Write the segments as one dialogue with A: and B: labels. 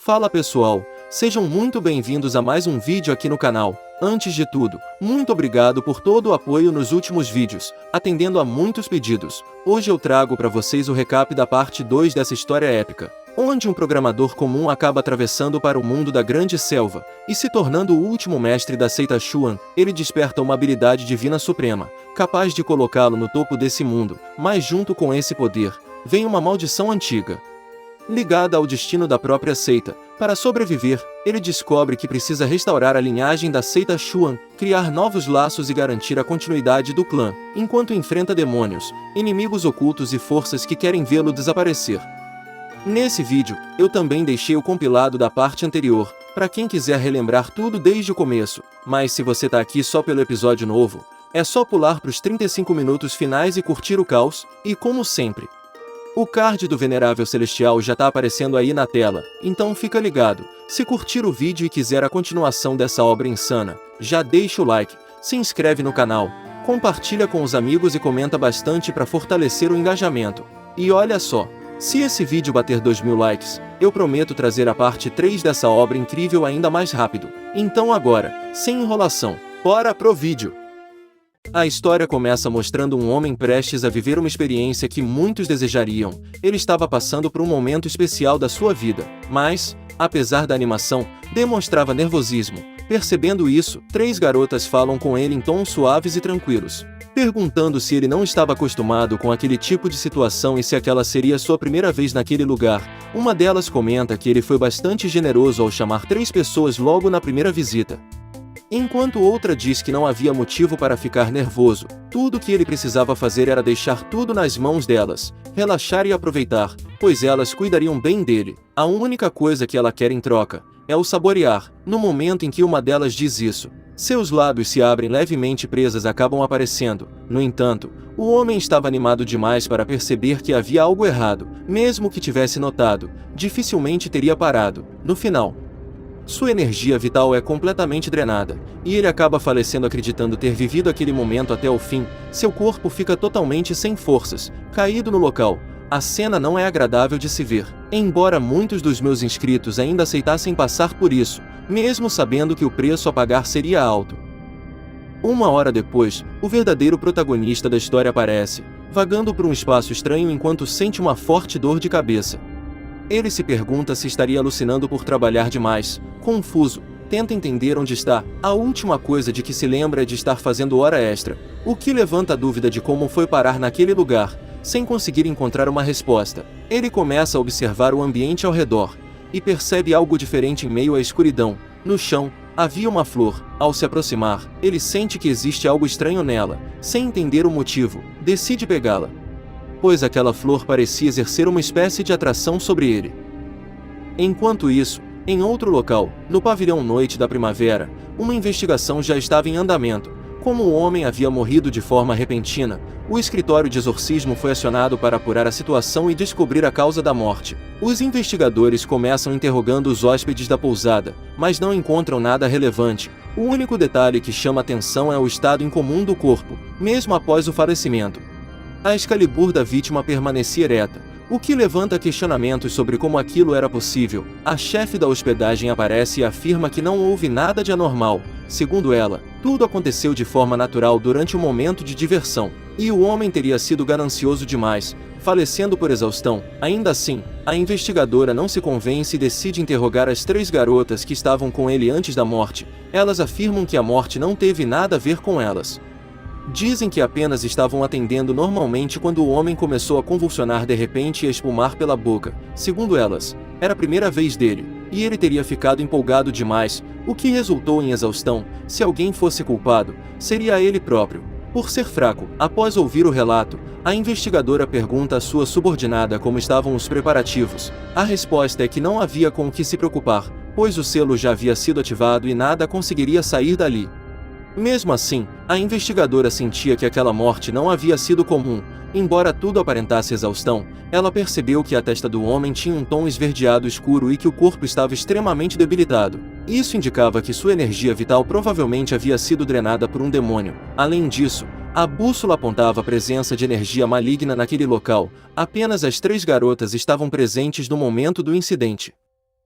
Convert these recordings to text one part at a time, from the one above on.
A: Fala pessoal, sejam muito bem-vindos a mais um vídeo aqui no canal. Antes de tudo, muito obrigado por todo o apoio nos últimos vídeos, atendendo a muitos pedidos. Hoje eu trago para vocês o recap da parte 2 dessa história épica, onde um programador comum acaba atravessando para o mundo da grande selva, e se tornando o último mestre da seita Shuan. Ele desperta uma habilidade divina suprema, capaz de colocá-lo no topo desse mundo, mas junto com esse poder, vem uma maldição antiga, ligada ao destino da própria seita. Para sobreviver, ele descobre que precisa restaurar a linhagem da seita Shuan, criar novos laços e garantir a continuidade do clã, enquanto enfrenta demônios, inimigos ocultos e forças que querem vê-lo desaparecer. Nesse vídeo, eu também deixei o compilado da parte anterior, para quem quiser relembrar tudo desde o começo, mas se você tá aqui só pelo episódio novo, é só pular para os 35 minutos finais e curtir o caos, e como sempre, o card do Venerável Celestial já tá aparecendo aí na tela, então fica ligado. Se curtir o vídeo e quiser a continuação dessa obra insana, já deixa o like, se inscreve no canal, compartilha com os amigos e comenta bastante para fortalecer o engajamento. E olha só, se esse vídeo bater 2000 likes, eu prometo trazer a parte 3 dessa obra incrível ainda mais rápido. Então agora, sem enrolação, bora pro vídeo! A história começa mostrando um homem prestes a viver uma experiência que muitos desejariam. Ele estava passando por um momento especial da sua vida, mas, apesar da animação, demonstrava nervosismo. Percebendo isso, 3 garotas falam com ele em tons suaves e tranquilos, perguntando se ele não estava acostumado com aquele tipo de situação e se aquela seria sua primeira vez naquele lugar. Uma delas comenta que ele foi bastante generoso ao chamar 3 pessoas logo na primeira visita, enquanto outra diz que não havia motivo para ficar nervoso. Tudo que ele precisava fazer era deixar tudo nas mãos delas, relaxar e aproveitar, pois elas cuidariam bem dele. A única coisa que ela quer em troca é o saborear. No momento em que uma delas diz isso, seus lábios se abrem levemente, presas acabam aparecendo. No entanto, o homem estava animado demais para perceber que havia algo errado. Mesmo que tivesse notado, dificilmente teria parado. No final, sua energia vital é completamente drenada, e ele acaba falecendo acreditando ter vivido aquele momento até o fim. Seu corpo fica totalmente sem forças, caído no local. A cena não é agradável de se ver, embora muitos dos meus inscritos ainda aceitassem passar por isso, mesmo sabendo que o preço a pagar seria alto. Uma hora depois, o verdadeiro protagonista da história aparece, vagando por um espaço estranho enquanto sente uma forte dor de cabeça. Ele se pergunta se estaria alucinando por trabalhar demais. Confuso, tenta entender onde está. A última coisa de que se lembra é de estar fazendo hora extra, o que levanta a dúvida de como foi parar naquele lugar. Sem conseguir encontrar uma resposta, ele começa a observar o ambiente ao redor, e percebe algo diferente em meio à escuridão. No chão, havia uma flor. Ao se aproximar, ele sente que existe algo estranho nela. Sem entender o motivo, decide pegá-la, pois aquela flor parecia exercer uma espécie de atração sobre ele. Enquanto isso, em outro local, no pavilhão Noite da Primavera, uma investigação já estava em andamento. Como o homem havia morrido de forma repentina, o escritório de exorcismo foi acionado para apurar a situação e descobrir a causa da morte. Os investigadores começam interrogando os hóspedes da pousada, mas não encontram nada relevante. O único detalhe que chama atenção é o estado incomum do corpo, mesmo após o falecimento. A Excalibur da vítima permanecia ereta, o que levanta questionamentos sobre como aquilo era possível. A chefe da hospedagem aparece e afirma que não houve nada de anormal. Segundo ela, tudo aconteceu de forma natural durante um momento de diversão, e o homem teria sido ganancioso demais, falecendo por exaustão. Ainda assim, a investigadora não se convence e decide interrogar as 3 garotas que estavam com ele antes da morte. Elas afirmam que a morte não teve nada a ver com elas. Dizem que apenas estavam atendendo normalmente quando o homem começou a convulsionar de repente e a espumar pela boca. Segundo elas, era a primeira vez dele, e ele teria ficado empolgado demais, o que resultou em exaustão. Se alguém fosse culpado, seria ele próprio, por ser fraco. Após ouvir o relato, a investigadora pergunta à sua subordinada como estavam os preparativos. A resposta é que não havia com o que se preocupar, pois o selo já havia sido ativado e nada conseguiria sair dali. Mesmo assim, a investigadora sentia que aquela morte não havia sido comum. Embora tudo aparentasse exaustão, ela percebeu que a testa do homem tinha um tom esverdeado escuro e que o corpo estava extremamente debilitado. Isso indicava que sua energia vital provavelmente havia sido drenada por um demônio. Além disso, a bússola apontava a presença de energia maligna naquele local. Apenas as 3 garotas estavam presentes no momento do incidente.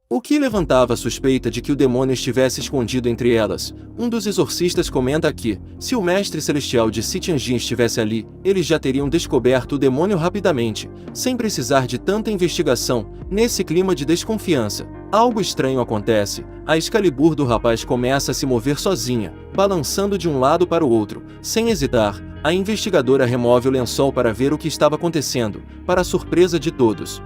A: o que levantava a suspeita de que o demônio estivesse escondido entre elas. Um dos exorcistas comenta que, se o mestre celestial de Sitianjin estivesse ali, eles já teriam descoberto o demônio rapidamente, sem precisar de tanta investigação. Nesse clima de desconfiança, algo estranho acontece. A Excalibur do rapaz começa a se mover sozinha, balançando de um lado para o outro. Sem hesitar, a investigadora remove o lençol para ver o que estava acontecendo, para a surpresa de todos.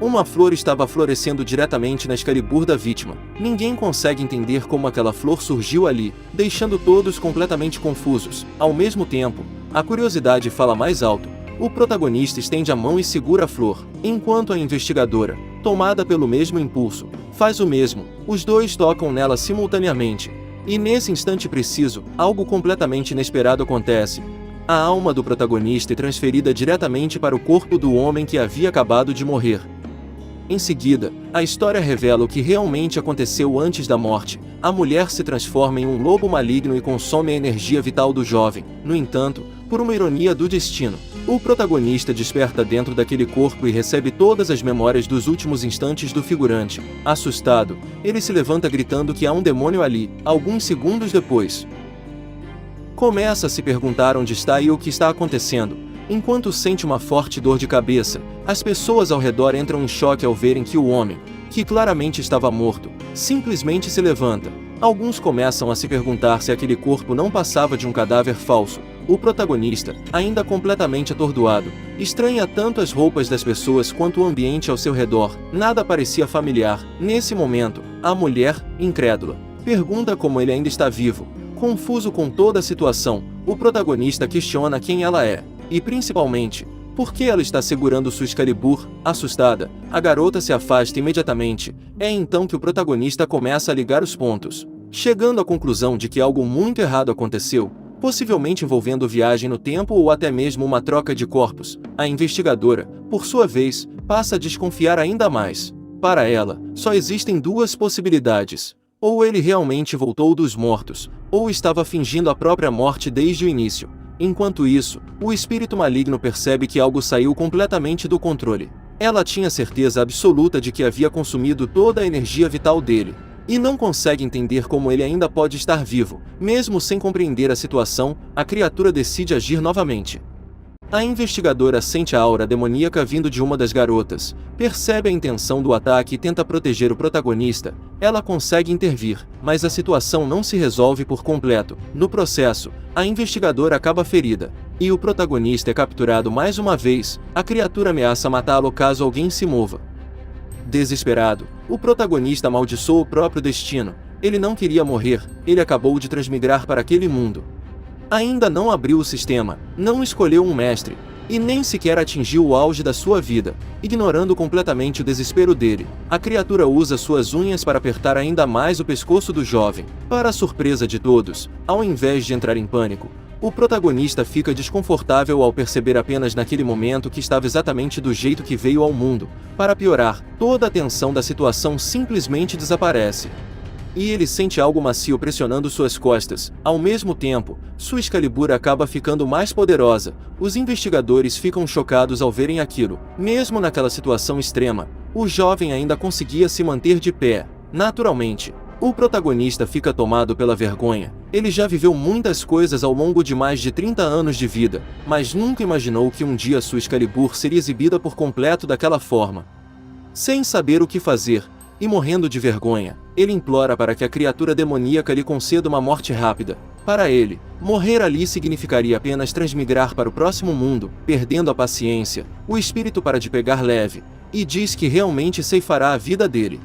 A: Uma flor estava florescendo diretamente na Excalibur da vítima. Ninguém consegue entender como aquela flor surgiu ali, deixando todos completamente confusos. Ao mesmo tempo, a curiosidade fala mais alto. O protagonista estende a mão e segura a flor, enquanto a investigadora, tomada pelo mesmo impulso, faz o mesmo. Os dois tocam nela simultaneamente. E nesse instante preciso, algo completamente inesperado acontece. A alma do protagonista é transferida diretamente para o corpo do homem que havia acabado de morrer. Em seguida, a história revela o que realmente aconteceu antes da morte. A mulher se transforma em um lobo maligno e consome a energia vital do jovem. No entanto, por uma ironia do destino, o protagonista desperta dentro daquele corpo e recebe todas as memórias dos últimos instantes do figurante. Assustado, ele se levanta gritando que há um demônio ali. Alguns segundos depois, começa a se perguntar onde está e o que está acontecendo. Enquanto sente uma forte dor de cabeça, as pessoas ao redor entram em choque ao verem que o homem, que claramente estava morto, simplesmente se levanta. Alguns começam a se perguntar se aquele corpo não passava de um cadáver falso. O protagonista, ainda completamente atordoado, estranha tanto as roupas das pessoas quanto o ambiente ao seu redor. Nada parecia familiar. Nesse momento, a mulher, incrédula, pergunta como ele ainda está vivo. Confuso com toda a situação, o protagonista questiona quem ela é. E principalmente, por que ela está segurando sua Excalibur? Assustada, a garota se afasta imediatamente. É então que o protagonista começa a ligar os pontos, chegando à conclusão de que algo muito errado aconteceu, possivelmente envolvendo viagem no tempo ou até mesmo uma troca de corpos. A investigadora, por sua vez, passa a desconfiar ainda mais. Para ela, só existem duas possibilidades. Ou ele realmente voltou dos mortos, ou estava fingindo a própria morte desde o início. Enquanto isso, o espírito maligno percebe que algo saiu completamente do controle. Ela tinha certeza absoluta de que havia consumido toda a energia vital dele, e não consegue entender como ele ainda pode estar vivo. Mesmo sem compreender a situação, a criatura decide agir novamente. A investigadora sente a aura demoníaca vindo de uma das garotas, percebe a intenção do ataque e tenta proteger o protagonista. Ela consegue intervir, mas a situação não se resolve por completo. No processo, a investigadora acaba ferida, e o protagonista é capturado mais uma vez. A criatura ameaça matá-lo caso alguém se mova. Desesperado, o protagonista amaldiçoa o próprio destino. Ele não queria morrer, ele acabou de transmigrar para aquele mundo. Ainda não abriu o sistema, não escolheu um mestre, e nem sequer atingiu o auge da sua vida. Ignorando completamente o desespero dele, a criatura usa suas unhas para apertar ainda mais o pescoço do jovem. Para a surpresa de todos, ao invés de entrar em pânico, o protagonista fica desconfortável ao perceber apenas naquele momento que estava exatamente do jeito que veio ao mundo. Para piorar, toda a tensão da situação simplesmente desaparece. E ele sente algo macio pressionando suas costas. Ao mesmo tempo, sua Excalibur acaba ficando mais poderosa. Os investigadores ficam chocados ao verem aquilo. Mesmo naquela situação extrema, o jovem ainda conseguia se manter de pé. Naturalmente, o protagonista fica tomado pela vergonha. Ele já viveu muitas coisas ao longo de mais de 30 anos de vida, mas nunca imaginou que um dia sua Excalibur seria exibida por completo daquela forma. Sem saber o que fazer, e morrendo de vergonha, ele implora para que a criatura demoníaca lhe conceda uma morte rápida. Para ele, morrer ali significaria apenas transmigrar para o próximo mundo. Perdendo a paciência, o espírito para de pegar leve, e diz que realmente ceifará a vida dele.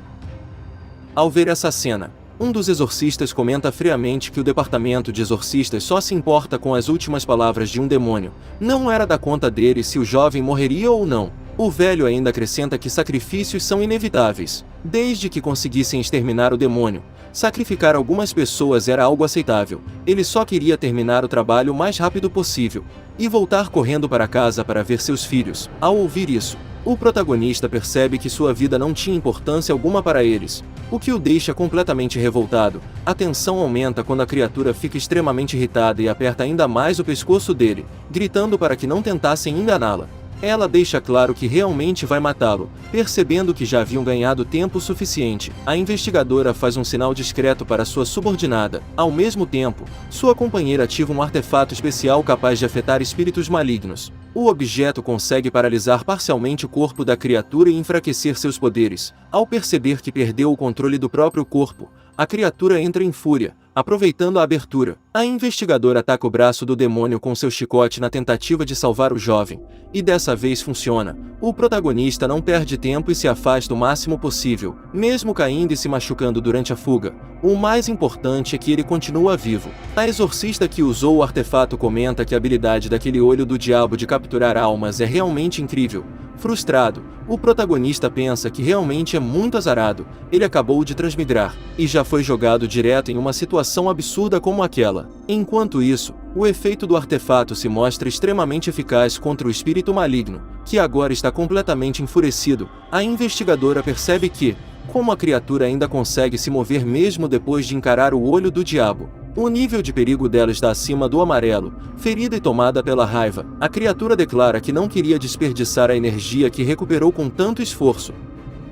A: Ao ver essa cena, um dos exorcistas comenta friamente que o departamento de exorcistas só se importa com as últimas palavras de um demônio. Não era da conta dele se o jovem morreria ou não. O velho ainda acrescenta que sacrifícios são inevitáveis. Desde que conseguissem exterminar o demônio, sacrificar algumas pessoas era algo aceitável. Ele só queria terminar o trabalho o mais rápido possível e voltar correndo para casa para ver seus filhos. Ao ouvir isso, o protagonista percebe que sua vida não tinha importância alguma para eles, o que o deixa completamente revoltado. A tensão aumenta quando a criatura fica extremamente irritada e aperta ainda mais o pescoço dele, gritando para que não tentassem enganá-la. Ela deixa claro que realmente vai matá-lo. Percebendo que já haviam ganhado tempo suficiente, a investigadora faz um sinal discreto para sua subordinada. Ao mesmo tempo, sua companheira ativa um artefato especial capaz de afetar espíritos malignos. O objeto consegue paralisar parcialmente o corpo da criatura e enfraquecer seus poderes. Ao perceber que perdeu o controle do próprio corpo, a criatura entra em fúria, aproveitando a abertura. A investigadora ataca o braço do demônio com seu chicote na tentativa de salvar o jovem, e dessa vez funciona. O protagonista não perde tempo e se afasta o máximo possível, mesmo caindo e se machucando durante a fuga. O mais importante é que ele continua vivo. A exorcista que usou o artefato comenta que a habilidade daquele olho do diabo de capturar almas é realmente incrível. Frustrado, o protagonista pensa que realmente é muito azarado. Ele acabou de transmigrar, e já foi jogado direto em uma situação absurda como aquela. Enquanto isso, o efeito do artefato se mostra extremamente eficaz contra o espírito maligno, que agora está completamente enfurecido. A investigadora percebe que, como a criatura ainda consegue se mover mesmo depois de encarar o olho do diabo, o nível de perigo dela está acima do amarelo. Ferida e tomada pela raiva, a criatura declara que não queria desperdiçar a energia que recuperou com tanto esforço.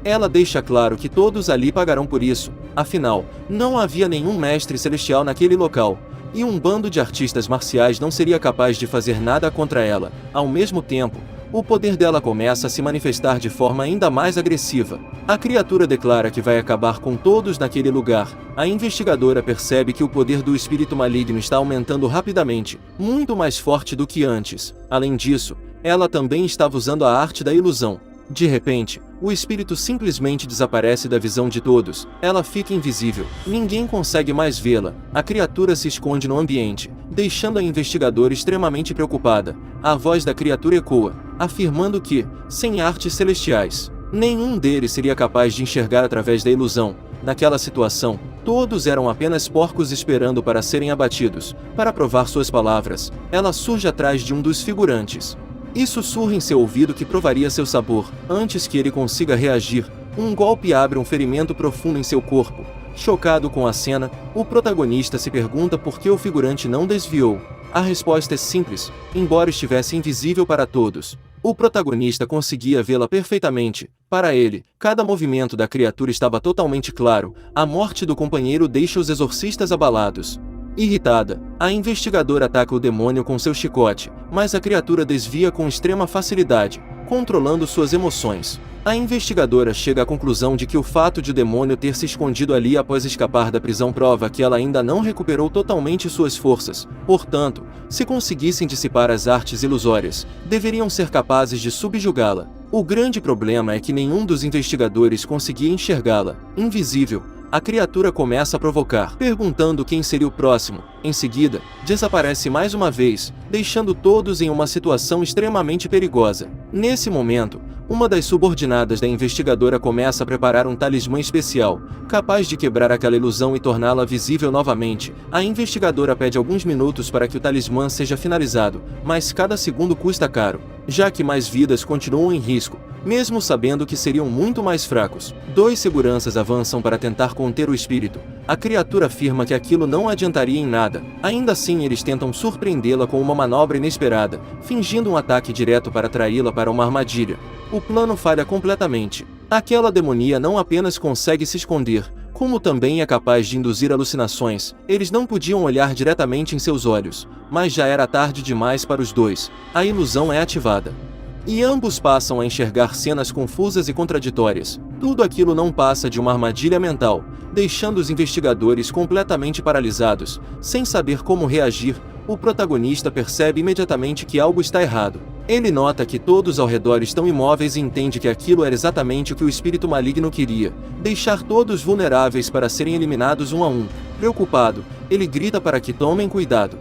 A: Ela deixa claro que todos ali pagarão por isso, afinal, não havia nenhum mestre celestial naquele local, e um bando de artistas marciais não seria capaz de fazer nada contra ela. Ao mesmo tempo, o poder dela começa a se manifestar de forma ainda mais agressiva. A criatura declara que vai acabar com todos naquele lugar. A investigadora percebe que o poder do espírito maligno está aumentando rapidamente, muito mais forte do que antes. Além disso, ela também estava usando a arte da ilusão. De repente, o espírito simplesmente desaparece da visão de todos. Ela fica invisível. Ninguém consegue mais vê-la. A criatura se esconde no ambiente, deixando a investigadora extremamente preocupada. A voz da criatura ecoa, afirmando que, sem artes celestiais, nenhum deles seria capaz de enxergar através da ilusão. Naquela situação, todos eram apenas porcos esperando para serem abatidos. Para provar suas palavras, ela surge atrás de um dos figurantes e sussurra em seu ouvido que provaria seu sabor. Antes que ele consiga reagir, um golpe abre um ferimento profundo em seu corpo. Chocado com a cena, o protagonista se pergunta por que o figurante não desviou. A resposta é simples: embora estivesse invisível para todos, o protagonista conseguia vê-la perfeitamente. Para ele, cada movimento da criatura estava totalmente claro. A morte do companheiro deixa os exorcistas abalados. Irritada, a investigadora ataca o demônio com seu chicote, mas a criatura desvia com extrema facilidade, controlando suas emoções. A investigadora chega à conclusão de que o fato de o demônio ter se escondido ali após escapar da prisão prova que ela ainda não recuperou totalmente suas forças. Portanto, se conseguissem dissipar as artes ilusórias, deveriam ser capazes de subjugá-la. O grande problema é que nenhum dos investigadores conseguia enxergá-la. Invisível, a criatura começa a provocar, perguntando quem seria o próximo. Em seguida, desaparece mais uma vez, deixando todos em uma situação extremamente perigosa. Nesse momento, uma das subordinadas da investigadora começa a preparar um talismã especial, capaz de quebrar aquela ilusão e torná-la visível novamente. A investigadora pede alguns minutos para que o talismã seja finalizado, mas cada segundo custa caro, já que mais vidas continuam em risco, mesmo sabendo que seriam muito mais fracos. Dois seguranças avançam para tentar conter o espírito. A criatura afirma que aquilo não adiantaria em nada. Ainda assim, eles tentam surpreendê-la com uma manobra inesperada, fingindo um ataque direto para atraí-la para uma armadilha. O plano falha completamente. Aquela demonia não apenas consegue se esconder, como também é capaz de induzir alucinações. Eles não podiam olhar diretamente em seus olhos, mas já era tarde demais para os dois. A ilusão é ativada, e ambos passam a enxergar cenas confusas e contraditórias. Tudo aquilo não passa de uma armadilha mental, deixando os investigadores completamente paralisados, sem saber como reagir. O protagonista percebe imediatamente que algo está errado. Ele nota que todos ao redor estão imóveis e entende que aquilo era exatamente o que o espírito maligno queria: deixar todos vulneráveis para serem eliminados um a um. Preocupado, ele grita para que tomem cuidado.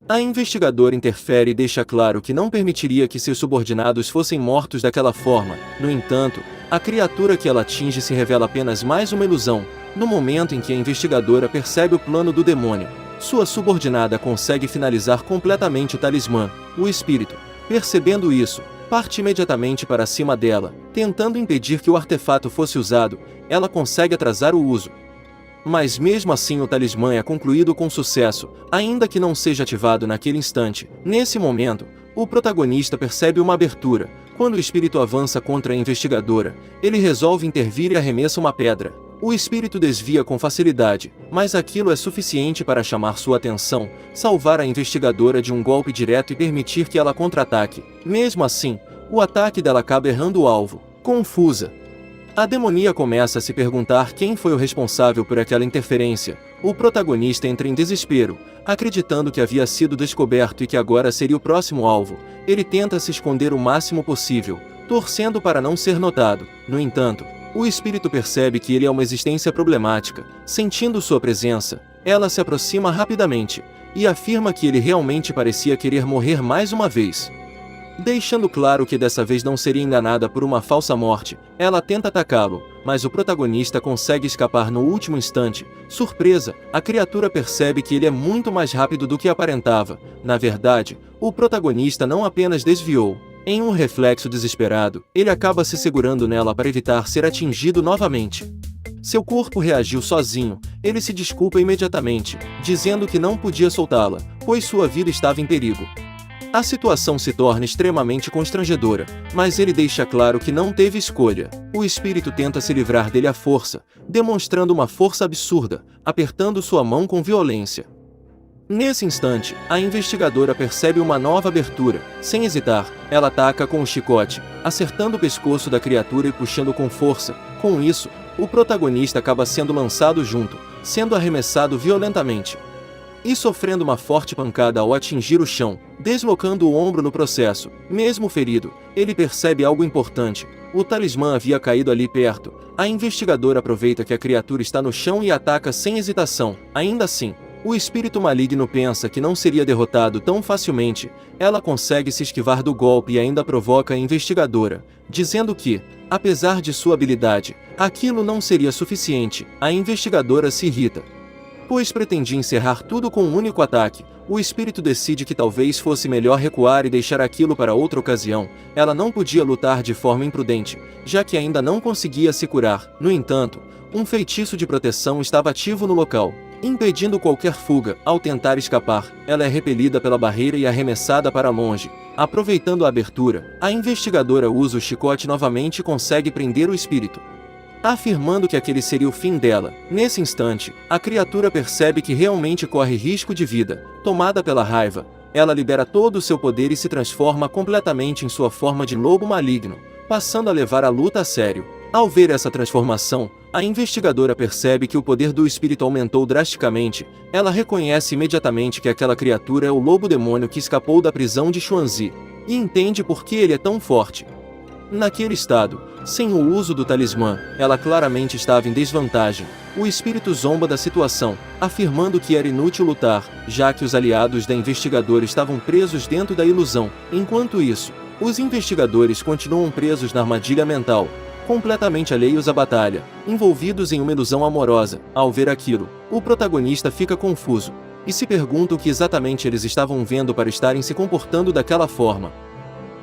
A: A investigadora interfere e deixa claro que não permitiria que seus subordinados fossem mortos daquela forma. No entanto, a criatura que ela atinge se revela apenas mais uma ilusão. No momento em que a investigadora percebe o plano do demônio, sua subordinada consegue finalizar completamente o talismã. O espírito, percebendo isso, parte imediatamente para cima dela, tentando impedir que o artefato fosse usado. Ela consegue atrasar o uso, mas mesmo assim o talismã é concluído com sucesso, ainda que não seja ativado naquele instante. Nesse momento, o protagonista percebe uma abertura. Quando o espírito avança contra a investigadora, ele resolve intervir e arremessa uma pedra. O espírito desvia com facilidade, mas aquilo é suficiente para chamar sua atenção, salvar a investigadora de um golpe direto e permitir que ela contra-ataque. Mesmo assim, o ataque dela acaba errando o alvo. Confusa, a demonia começa a se perguntar quem foi o responsável por aquela interferência. O protagonista entra em desespero, acreditando que havia sido descoberto e que agora seria o próximo alvo. Ele tenta se esconder o máximo possível, torcendo para não ser notado. No entanto, o espírito percebe que ele é uma existência problemática. Sentindo sua presença, ela se aproxima rapidamente e afirma que ele realmente parecia querer morrer mais uma vez. Deixando claro que dessa vez não seria enganada por uma falsa morte, ela tenta atacá-lo, mas o protagonista consegue escapar no último instante. Surpresa, a criatura percebe que ele é muito mais rápido do que aparentava. Na verdade, o protagonista não apenas desviou. Em um reflexo desesperado, ele acaba se segurando nela para evitar ser atingido novamente. Seu corpo reagiu sozinho, ele se desculpa imediatamente, dizendo que não podia soltá-la, pois sua vida estava em perigo. A situação se torna extremamente constrangedora, mas ele deixa claro que não teve escolha. O espírito tenta se livrar dele à força, demonstrando uma força absurda, apertando sua mão com violência. Nesse instante, a investigadora percebe uma nova abertura. Sem hesitar, ela ataca com o chicote, acertando o pescoço da criatura e puxando com força. Com isso, o protagonista acaba sendo lançado junto, sendo arremessado violentamente e sofrendo uma forte pancada ao atingir o chão, deslocando o ombro no processo. Mesmo ferido, ele percebe algo importante. O talismã havia caído ali perto. A investigadora aproveita que a criatura está no chão e ataca sem hesitação. Ainda assim, o espírito maligno pensa que não seria derrotado tão facilmente. Ela consegue se esquivar do golpe e ainda provoca a investigadora, dizendo que, apesar de sua habilidade, aquilo não seria suficiente. A investigadora se irrita, pois pretendia encerrar tudo com um único ataque. O espírito decide que talvez fosse melhor recuar e deixar aquilo para outra ocasião. Ela não podia lutar de forma imprudente, já que ainda não conseguia se curar. No entanto, um feitiço de proteção estava ativo no local, impedindo qualquer fuga. Ao tentar escapar, ela é repelida pela barreira e arremessada para longe. Aproveitando a abertura, a investigadora usa o chicote novamente e consegue prender o espírito, afirmando que aquele seria o fim dela. Nesse instante, a criatura percebe que realmente corre risco de vida. Tomada pela raiva, ela libera todo o seu poder e se transforma completamente em sua forma de lobo maligno, passando a levar a luta a sério. Ao ver essa transformação, a investigadora percebe que o poder do espírito aumentou drasticamente. Ela reconhece imediatamente que aquela criatura é o lobo demônio que escapou da prisão de Xuanzi, e entende por que ele é tão forte. Naquele estado, sem o uso do talismã, ela claramente estava em desvantagem. O espírito zomba da situação, afirmando que era inútil lutar, já que os aliados da investigadora estavam presos dentro da ilusão. Enquanto isso, os investigadores continuam presos na armadilha mental, completamente alheios à batalha, envolvidos em uma ilusão amorosa. Ao ver aquilo, o protagonista fica confuso, e se pergunta o que exatamente eles estavam vendo para estarem se comportando daquela forma.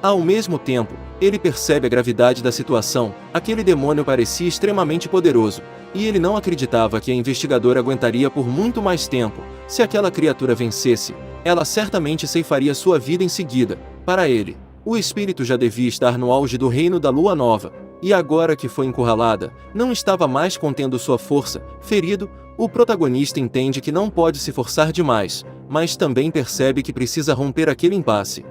A: Ao mesmo tempo, ele percebe a gravidade da situação. Aquele demônio parecia extremamente poderoso, e ele não acreditava que a investigadora aguentaria por muito mais tempo. Se aquela criatura vencesse, ela certamente ceifaria sua vida em seguida. Para ele, o espírito já devia estar no auge do reino da Lua Nova, e agora que foi encurralada, não estava mais contendo sua força. Ferido, o protagonista entende que não pode se forçar demais, mas também percebe que precisa romper aquele impasse.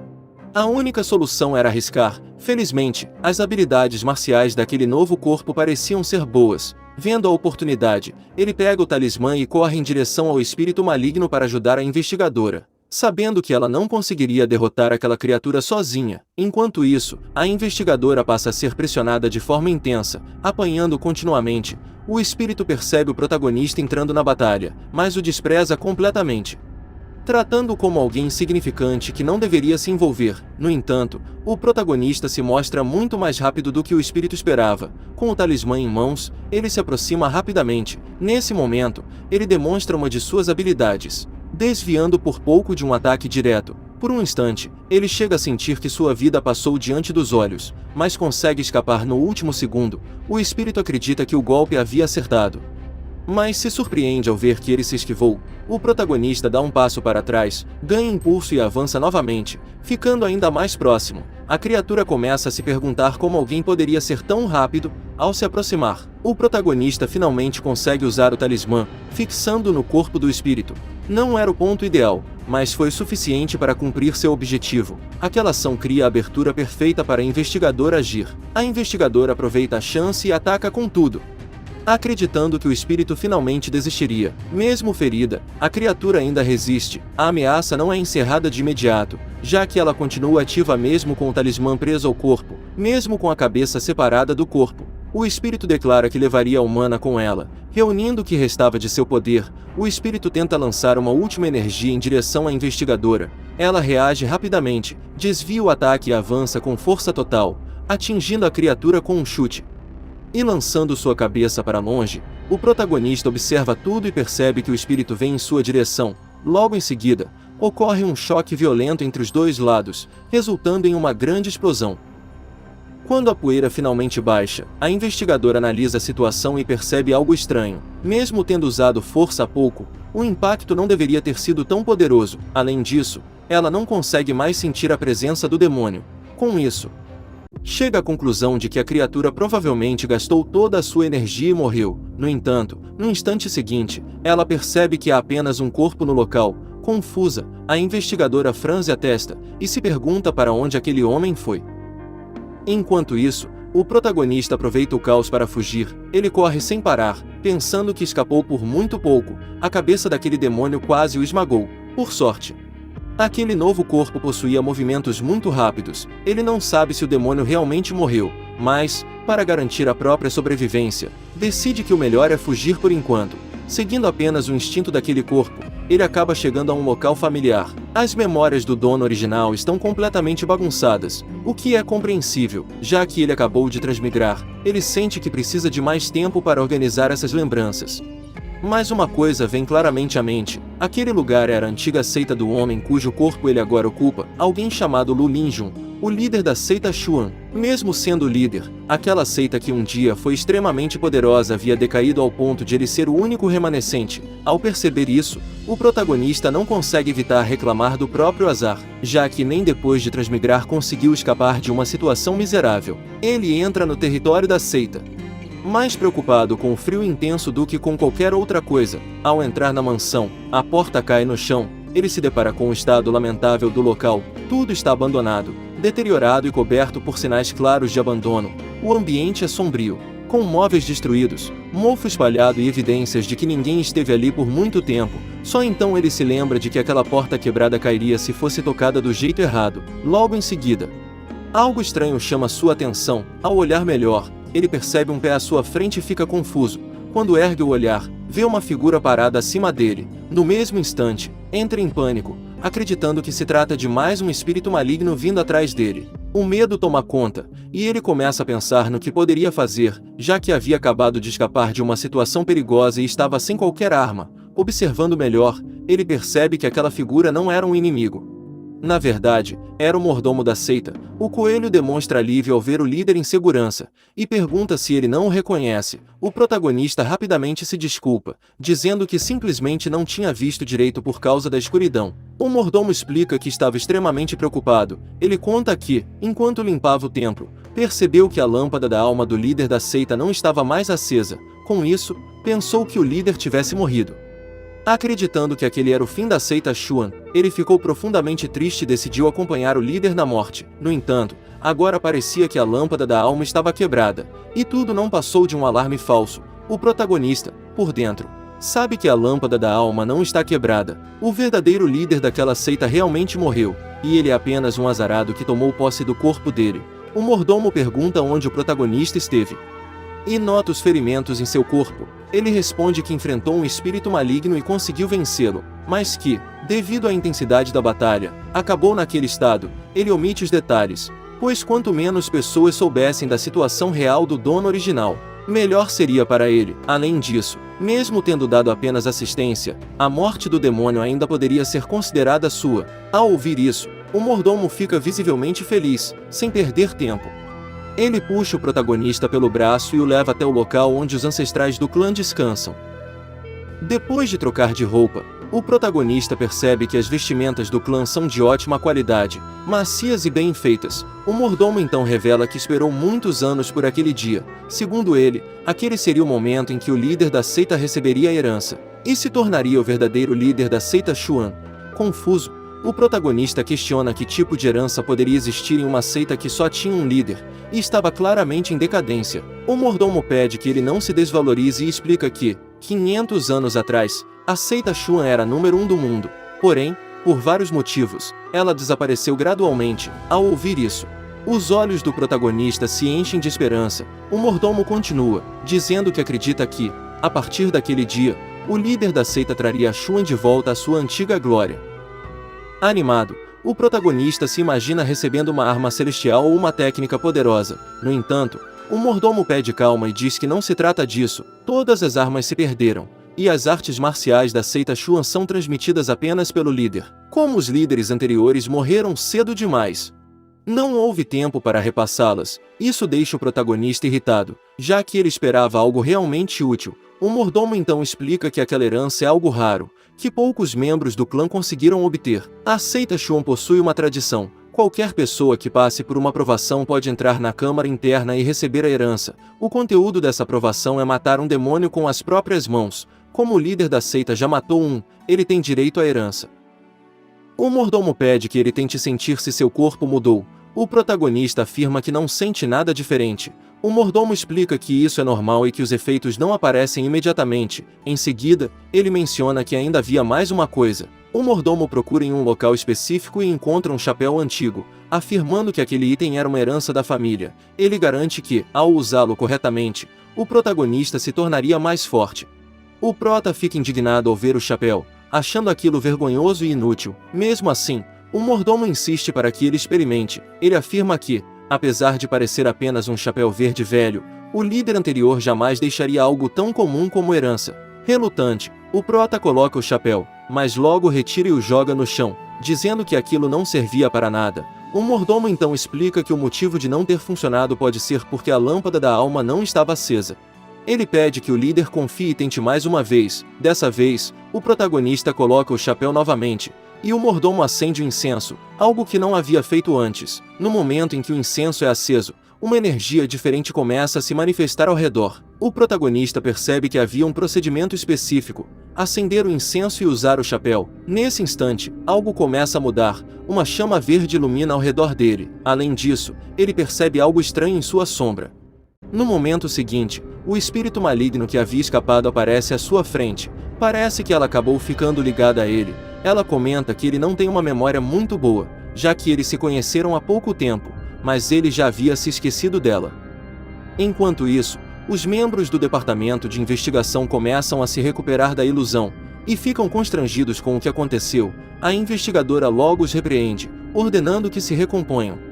A: A única solução era arriscar. Felizmente, as habilidades marciais daquele novo corpo pareciam ser boas. Vendo a oportunidade, ele pega o talismã e corre em direção ao espírito maligno para ajudar a investigadora, sabendo que ela não conseguiria derrotar aquela criatura sozinha. Enquanto isso, a investigadora passa a ser pressionada de forma intensa, apanhando continuamente. O espírito percebe o protagonista entrando na batalha, mas o despreza completamente, tratando-o como alguém insignificante que não deveria se envolver. No entanto, o protagonista se mostra muito mais rápido do que o espírito esperava. Com o talismã em mãos, ele se aproxima rapidamente. Nesse momento, ele demonstra uma de suas habilidades, desviando por pouco de um ataque direto. Por um instante, ele chega a sentir que sua vida passou diante dos olhos, mas consegue escapar no último segundo. O espírito acredita que o golpe havia acertado, mas se surpreende ao ver que ele se esquivou. O protagonista dá um passo para trás, ganha impulso e avança novamente, ficando ainda mais próximo. A criatura começa a se perguntar como alguém poderia ser tão rápido. Ao se aproximar, o protagonista finalmente consegue usar o talismã, fixando no corpo do espírito. Não era o ponto ideal, mas foi suficiente para cumprir seu objetivo. Aquela ação cria a abertura perfeita para a investigadora agir. A investigadora aproveita a chance e ataca com tudo. Acreditando que o espírito finalmente desistiria. Mesmo ferida, a criatura ainda resiste. A ameaça não é encerrada de imediato, já que ela continua ativa mesmo com o talismã preso ao corpo, mesmo com a cabeça separada do corpo. O espírito declara que levaria a humana com ela. Reunindo o que restava de seu poder, o espírito tenta lançar uma última energia em direção à investigadora. Ela reage rapidamente, desvia o ataque e avança com força total, atingindo a criatura com um chute. E lançando sua cabeça para longe, o protagonista observa tudo e percebe que o espírito vem em sua direção. Logo em seguida, ocorre um choque violento entre os dois lados, resultando em uma grande explosão. Quando a poeira finalmente baixa, a investigadora analisa a situação e percebe algo estranho. Mesmo tendo usado força há pouco, o impacto não deveria ter sido tão poderoso. Além disso, ela não consegue mais sentir a presença do demônio. Com isso, chega à conclusão de que a criatura provavelmente gastou toda a sua energia e morreu. No entanto, no instante seguinte, ela percebe que há apenas um corpo no local. Confusa, a investigadora franze a testa e se pergunta para onde aquele homem foi. Enquanto isso, o protagonista aproveita o caos para fugir. Ele corre sem parar, pensando que escapou por muito pouco. A cabeça daquele demônio quase o esmagou. Por sorte, aquele novo corpo possuía movimentos muito rápidos. Ele não sabe se o demônio realmente morreu, mas, para garantir a própria sobrevivência, decide que o melhor é fugir por enquanto. Seguindo apenas o instinto daquele corpo, ele acaba chegando a um local familiar. As memórias do dono original estão completamente bagunçadas, o que é compreensível, já que ele acabou de transmigrar. Ele sente que precisa de mais tempo para organizar essas lembranças. Mas uma coisa vem claramente à mente. Aquele lugar era a antiga seita do homem cujo corpo ele agora ocupa, alguém chamado Lu Linjun, o líder da seita Xuan. Mesmo sendo líder, aquela seita que um dia foi extremamente poderosa havia decaído ao ponto de ele ser o único remanescente. Ao perceber isso, o protagonista não consegue evitar reclamar do próprio azar, já que nem depois de transmigrar conseguiu escapar de uma situação miserável. Ele entra no território da seita, mais preocupado com o frio intenso do que com qualquer outra coisa. Ao entrar na mansão, a porta cai no chão. Ele se depara com o estado lamentável do local. Tudo está abandonado, deteriorado e coberto por sinais claros de abandono. O ambiente é sombrio, com móveis destruídos, mofo espalhado e evidências de que ninguém esteve ali por muito tempo. Só então ele se lembra de que aquela porta quebrada cairia se fosse tocada do jeito errado. Logo em seguida, algo estranho chama sua atenção. Ao olhar melhor, ele percebe um pé à sua frente e fica confuso. Quando ergue o olhar, vê uma figura parada acima dele. No mesmo instante, entra em pânico, acreditando que se trata de mais um espírito maligno vindo atrás dele. O medo toma conta, e ele começa a pensar no que poderia fazer, já que havia acabado de escapar de uma situação perigosa e estava sem qualquer arma. Observando melhor, ele percebe que aquela figura não era um inimigo. Na verdade, era o mordomo da seita. O coelho demonstra alívio ao ver o líder em segurança, e pergunta se ele não o reconhece. O protagonista rapidamente se desculpa, dizendo que simplesmente não tinha visto direito por causa da escuridão. O mordomo explica que estava extremamente preocupado. Ele conta que, enquanto limpava o templo, percebeu que a lâmpada da alma do líder da seita não estava mais acesa. Com isso, pensou que o líder tivesse morrido. Acreditando que aquele era o fim da seita Xuan, ele ficou profundamente triste e decidiu acompanhar o líder na morte. No entanto, agora parecia que a lâmpada da alma estava quebrada, e tudo não passou de um alarme falso. O protagonista, por dentro, sabe que a lâmpada da alma não está quebrada. O verdadeiro líder daquela seita realmente morreu, e ele é apenas um azarado que tomou posse do corpo dele. O mordomo pergunta onde o protagonista esteve, e nota os ferimentos em seu corpo. Ele responde que enfrentou um espírito maligno e conseguiu vencê-lo, mas que, devido à intensidade da batalha, acabou naquele estado. Ele omite os detalhes, pois quanto menos pessoas soubessem da situação real do dono original, melhor seria para ele. Além disso, mesmo tendo dado apenas assistência, a morte do demônio ainda poderia ser considerada sua. Ao ouvir isso, o mordomo fica visivelmente feliz, sem perder tempo. Ele puxa o protagonista pelo braço e o leva até o local onde os ancestrais do clã descansam. Depois de trocar de roupa, o protagonista percebe que as vestimentas do clã são de ótima qualidade, macias e bem feitas. O mordomo então revela que esperou muitos anos por aquele dia. Segundo ele, aquele seria o momento em que o líder da seita receberia a herança e se tornaria o verdadeiro líder da seita Xuan. Confuso, o protagonista questiona que tipo de herança poderia existir em uma seita que só tinha um líder e estava claramente em decadência. O mordomo pede que ele não se desvalorize e explica que, 500 anos atrás, a seita Xuan era número 1 do mundo. Porém, por vários motivos, ela desapareceu gradualmente. Ao ouvir isso, os olhos do protagonista se enchem de esperança. O mordomo continua, dizendo que acredita que, a partir daquele dia, o líder da seita traria a Xuan de volta à sua antiga glória. Animado, o protagonista se imagina recebendo uma arma celestial ou uma técnica poderosa. No entanto, o mordomo pede calma e diz que não se trata disso. Todas as armas se perderam, e as artes marciais da seita Xuan são transmitidas apenas pelo líder. Como os líderes anteriores morreram cedo demais, não houve tempo para repassá-las. Isso deixa o protagonista irritado, já que ele esperava algo realmente útil. O mordomo então explica que aquela herança é algo raro, que poucos membros do clã conseguiram obter. A seita Xuan possui uma tradição: qualquer pessoa que passe por uma aprovação pode entrar na câmara interna e receber a herança. O conteúdo dessa aprovação é matar um demônio com as próprias mãos. Como o líder da seita já matou um, ele tem direito à herança. O mordomo pede que ele tente sentir se seu corpo mudou. O protagonista afirma que não sente nada diferente. O mordomo explica que isso é normal e que os efeitos não aparecem imediatamente. Em seguida, ele menciona que ainda havia mais uma coisa. O mordomo procura em um local específico e encontra um chapéu antigo, afirmando que aquele item era uma herança da família. Ele garante que, ao usá-lo corretamente, o protagonista se tornaria mais forte. O prota fica indignado ao ver o chapéu, achando aquilo vergonhoso e inútil. Mesmo assim, o mordomo insiste para que ele experimente. Ele afirma que, apesar de parecer apenas um chapéu verde velho, o líder anterior jamais deixaria algo tão comum como herança. Relutante, o prota coloca o chapéu, mas logo retira e o joga no chão, dizendo que aquilo não servia para nada. O mordomo então explica que o motivo de não ter funcionado pode ser porque a lâmpada da alma não estava acesa. Ele pede que o líder confie e tente mais uma vez. Dessa vez, o protagonista coloca o chapéu novamente, e o mordomo acende o incenso, algo que não havia feito antes. No momento em que o incenso é aceso, uma energia diferente começa a se manifestar ao redor. O protagonista percebe que havia um procedimento específico: acender o incenso e usar o chapéu. Nesse instante, algo começa a mudar. Uma chama verde ilumina ao redor dele. Além disso, ele percebe algo estranho em sua sombra. No momento seguinte, o espírito maligno que havia escapado aparece à sua frente. Parece que ela acabou ficando ligada a ele. Ela comenta que ele não tem uma memória muito boa, já que eles se conheceram há pouco tempo, mas ele já havia se esquecido dela. Enquanto isso, os membros do departamento de investigação começam a se recuperar da ilusão e ficam constrangidos com o que aconteceu. A investigadora logo os repreende, ordenando que se recomponham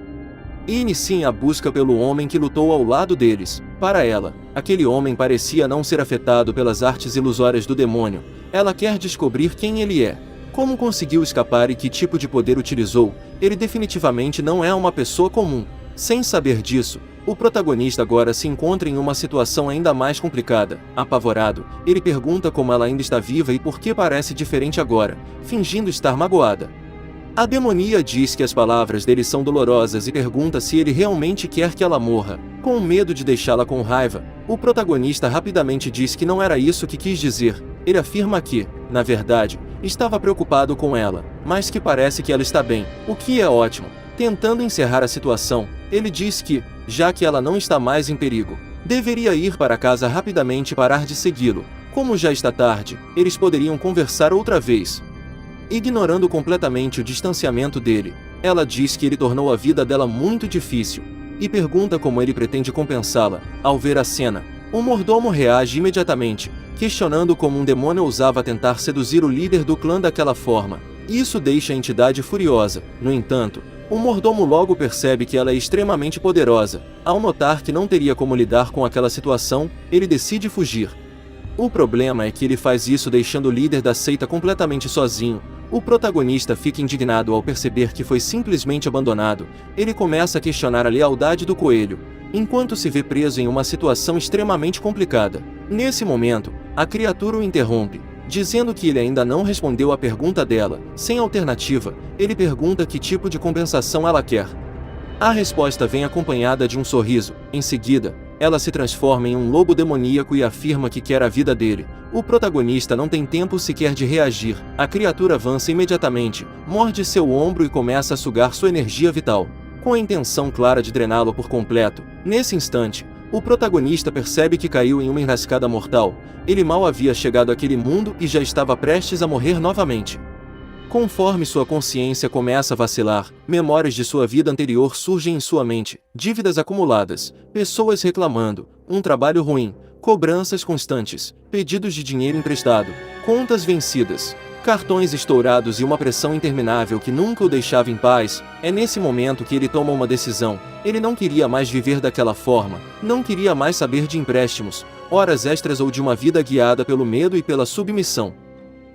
A: e iniciem a busca pelo homem que lutou ao lado deles. Para ela, aquele homem parecia não ser afetado pelas artes ilusórias do demônio. Ela quer descobrir quem ele é, como conseguiu escapar e que tipo de poder utilizou. Ele definitivamente não é uma pessoa comum. Sem saber disso, o protagonista agora se encontra em uma situação ainda mais complicada. Apavorado, ele pergunta como ela ainda está viva e por que parece diferente agora, fingindo estar magoada. A demonia diz que as palavras dele são dolorosas e pergunta se ele realmente quer que ela morra. Com medo de deixá-la com raiva, o protagonista rapidamente diz que não era isso que quis dizer. Ele afirma que, na verdade, estava preocupado com ela, mas que parece que ela está bem, o que é ótimo. Tentando encerrar a situação, ele diz que, já que ela não está mais em perigo, deveria ir para casa rapidamente e parar de segui-lo. Como já está tarde, eles poderiam conversar outra vez. Ignorando completamente o distanciamento dele, ela diz que ele tornou a vida dela muito difícil, e pergunta como ele pretende compensá-la. Ao ver a cena, o mordomo reage imediatamente, questionando como um demônio ousava tentar seduzir o líder do clã daquela forma. Isso deixa a entidade furiosa. No entanto, o mordomo logo percebe que ela é extremamente poderosa. Ao notar que não teria como lidar com aquela situação, ele decide fugir. O problema é que ele faz isso deixando o líder da seita completamente sozinho. O protagonista fica indignado ao perceber que foi simplesmente abandonado. Ele começa a questionar a lealdade do coelho, enquanto se vê preso em uma situação extremamente complicada. Nesse momento, a criatura o interrompe, dizendo que ele ainda não respondeu à pergunta dela. Sem alternativa, ele pergunta que tipo de compensação ela quer. A resposta vem acompanhada de um sorriso. Em seguida, ela se transforma em um lobo demoníaco e afirma que quer a vida dele. O protagonista não tem tempo sequer de reagir. A criatura avança imediatamente, morde seu ombro e começa a sugar sua energia vital, com a intenção clara de drená-lo por completo. Nesse instante, o protagonista percebe que caiu em uma enrascada mortal. Ele mal havia chegado àquele mundo e já estava prestes a morrer novamente. Conforme sua consciência começa a vacilar, memórias de sua vida anterior surgem em sua mente, dívidas acumuladas, pessoas reclamando, um trabalho ruim, cobranças constantes, pedidos de dinheiro emprestado, contas vencidas, cartões estourados e uma pressão interminável que nunca o deixava em paz. É nesse momento que ele toma uma decisão. Ele não queria mais viver daquela forma, não queria mais saber de empréstimos, horas extras ou de uma vida guiada pelo medo e pela submissão.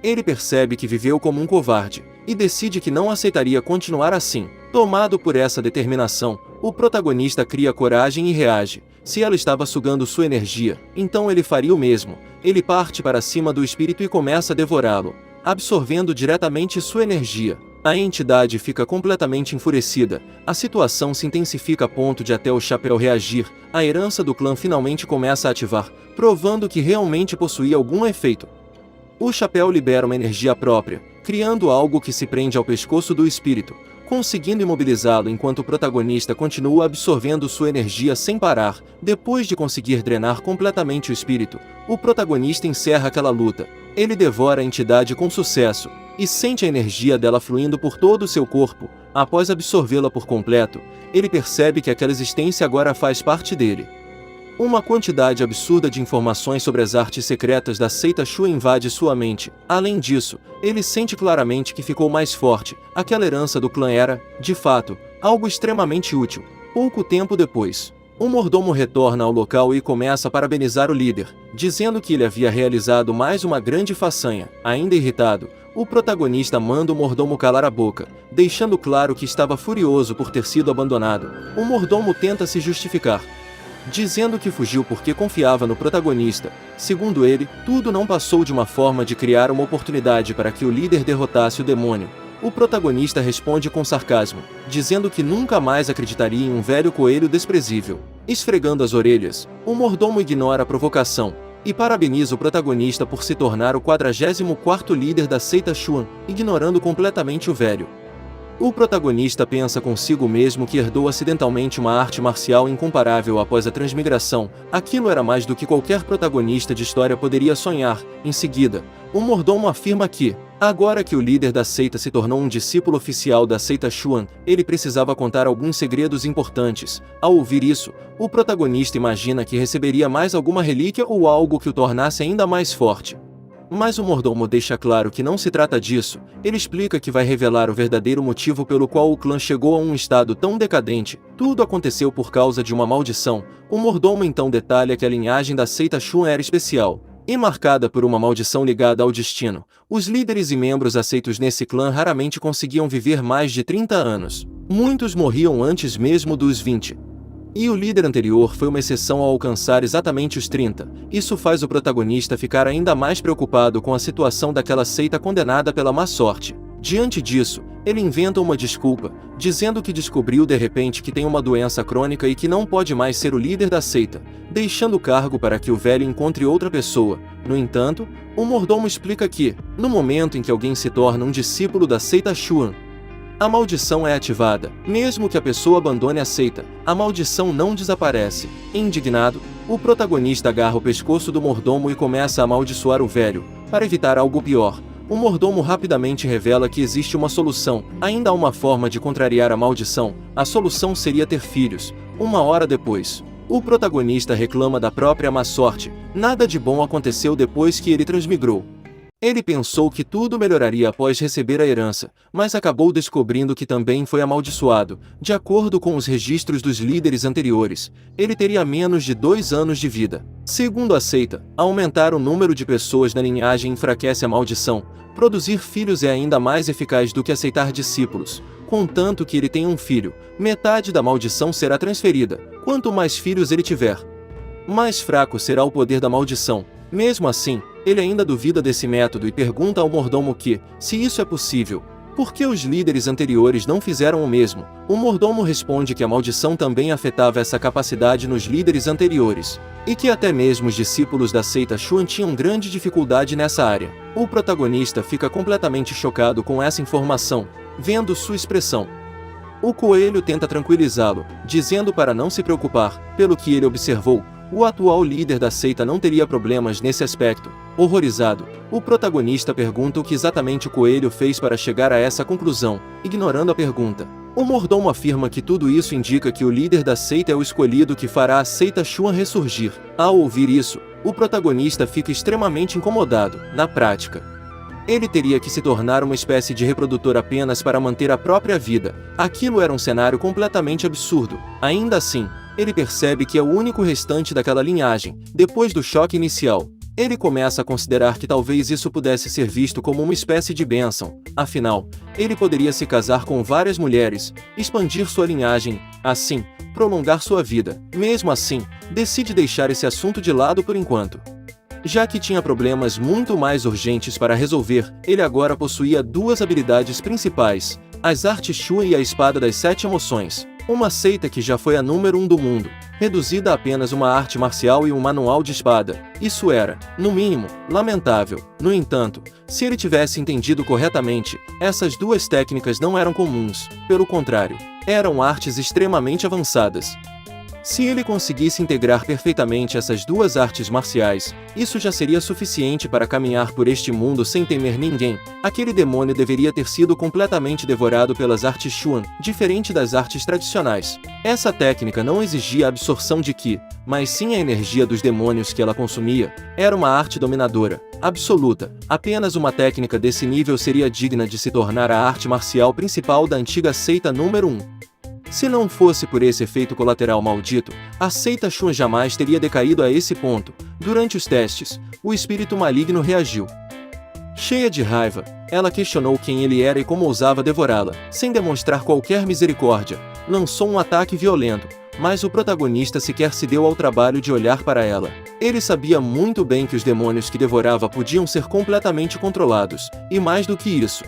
A: Ele percebe que viveu como um covarde, e decide que não aceitaria continuar assim. Tomado por essa determinação, o protagonista cria coragem e reage. Se ela estava sugando sua energia, então ele faria o mesmo. Ele parte para cima do espírito e começa a devorá-lo, absorvendo diretamente sua energia. A entidade fica completamente enfurecida. A situação se intensifica a ponto de até o chapéu reagir. A herança do clã finalmente começa a ativar, provando que realmente possuía algum efeito. O chapéu libera uma energia própria, criando algo que se prende ao pescoço do espírito, conseguindo imobilizá-lo enquanto o protagonista continua absorvendo sua energia sem parar. Depois de conseguir drenar completamente o espírito, o protagonista encerra aquela luta. Ele devora a entidade com sucesso, e sente a energia dela fluindo por todo o seu corpo. Após absorvê-la por completo, ele percebe que aquela existência agora faz parte dele. Uma quantidade absurda de informações sobre as artes secretas da seita Shu invade sua mente. Além disso, ele sente claramente que ficou mais forte. Aquela herança do clã era, de fato, algo extremamente útil. Pouco tempo depois, o mordomo retorna ao local e começa a parabenizar o líder, dizendo que ele havia realizado mais uma grande façanha. Ainda irritado, o protagonista manda o mordomo calar a boca, deixando claro que estava furioso por ter sido abandonado. O mordomo tenta se justificar, dizendo que fugiu porque confiava no protagonista. Segundo ele, tudo não passou de uma forma de criar uma oportunidade para que o líder derrotasse o demônio. O protagonista responde com sarcasmo, dizendo que nunca mais acreditaria em um velho coelho desprezível. Esfregando as orelhas, o mordomo ignora a provocação e parabeniza o protagonista por se tornar o 44º líder da seita Shuan, ignorando completamente o velho. O protagonista pensa consigo mesmo que herdou acidentalmente uma arte marcial incomparável após a transmigração. Aquilo era mais do que qualquer protagonista de história poderia sonhar. Em seguida, o mordomo afirma que, agora que o líder da seita se tornou um discípulo oficial da seita Shuan, ele precisava contar alguns segredos importantes. Ao ouvir isso, o protagonista imagina que receberia mais alguma relíquia ou algo que o tornasse ainda mais forte. Mas o mordomo deixa claro que não se trata disso. Ele explica que vai revelar o verdadeiro motivo pelo qual o clã chegou a um estado tão decadente. Tudo aconteceu por causa de uma maldição. O mordomo então detalha que a linhagem da seita Shuan era especial e marcada por uma maldição ligada ao destino. Os líderes e membros aceitos nesse clã raramente conseguiam viver mais de 30 anos. Muitos morriam antes mesmo dos 20. E o líder anterior foi uma exceção ao alcançar exatamente os 30. Isso faz o protagonista ficar ainda mais preocupado com a situação daquela seita condenada pela má sorte. Diante disso, ele inventa uma desculpa, dizendo que descobriu de repente que tem uma doença crônica e que não pode mais ser o líder da seita, deixando o cargo para que o velho encontre outra pessoa. No entanto, o mordomo explica que, no momento em que alguém se torna um discípulo da seita Shuan, a maldição é ativada. Mesmo que a pessoa abandone a seita, a maldição não desaparece. Indignado, o protagonista agarra o pescoço do mordomo e começa a amaldiçoar o velho, para evitar algo pior. O mordomo rapidamente revela que existe uma solução. Ainda há uma forma de contrariar a maldição. A solução seria ter filhos. Uma hora depois, o protagonista reclama da própria má sorte. Nada de bom aconteceu depois que ele transmigrou. Ele pensou que tudo melhoraria após receber a herança, mas acabou descobrindo que também foi amaldiçoado. De acordo com os registros dos líderes anteriores, ele teria menos de 2 anos de vida. Segundo a seita, aumentar o número de pessoas na linhagem enfraquece a maldição. Produzir filhos é ainda mais eficaz do que aceitar discípulos. Contanto que ele tenha um filho, metade da maldição será transferida. Quanto mais filhos ele tiver, mais fraco será o poder da maldição. Mesmo assim, Ele ainda duvida desse método e pergunta ao mordomo que, se isso é possível, por que os líderes anteriores não fizeram o mesmo? O mordomo responde que a maldição também afetava essa capacidade nos líderes anteriores, e que até mesmo os discípulos da seita Xuan tinham grande dificuldade nessa área. O protagonista fica completamente chocado com essa informação, vendo sua expressão. O coelho tenta tranquilizá-lo, dizendo para não se preocupar, pelo que ele observou. O atual líder da seita não teria problemas nesse aspecto. Horrorizado, o protagonista pergunta o que exatamente o coelho fez para chegar a essa conclusão, ignorando a pergunta. O mordomo afirma que tudo isso indica que o líder da seita é o escolhido que fará a seita Xuan ressurgir. Ao ouvir isso, o protagonista fica extremamente incomodado. Na prática, ele teria que se tornar uma espécie de reprodutor apenas para manter a própria vida. Aquilo era um cenário completamente absurdo. Ainda assim, ele percebe que é o único restante daquela linhagem. Depois do choque inicial, ele começa a considerar que talvez isso pudesse ser visto como uma espécie de bênção. Afinal, ele poderia se casar com várias mulheres, expandir sua linhagem, assim, prolongar sua vida. Mesmo assim, decide deixar esse assunto de lado por enquanto. Já que tinha problemas muito mais urgentes para resolver, ele agora possuía duas habilidades principais: as artes Xuan e a espada das 7 emoções. Uma seita que já foi a número 1 do mundo, reduzida a apenas uma arte marcial e um manual de espada. Isso era, no mínimo, lamentável. No entanto, se ele tivesse entendido corretamente, essas duas técnicas não eram comuns. Pelo contrário, eram artes extremamente avançadas. Se ele conseguisse integrar perfeitamente essas duas artes marciais, isso já seria suficiente para caminhar por este mundo sem temer ninguém. Aquele demônio deveria ter sido completamente devorado pelas artes Xuan, diferente das artes tradicionais. Essa técnica não exigia a absorção de Qi, mas sim a energia dos demônios que ela consumia. Era uma arte dominadora, absoluta. Apenas uma técnica desse nível seria digna de se tornar a arte marcial principal da antiga seita número 1. Se não fosse por esse efeito colateral maldito, a seita Xuan jamais teria decaído a esse ponto. Durante os testes, o espírito maligno reagiu. Cheia de raiva, ela questionou quem ele era e como ousava devorá-la. Sem demonstrar qualquer misericórdia, lançou um ataque violento, mas o protagonista sequer se deu ao trabalho de olhar para ela. Ele sabia muito bem que os demônios que devorava podiam ser completamente controlados, e mais do que isso,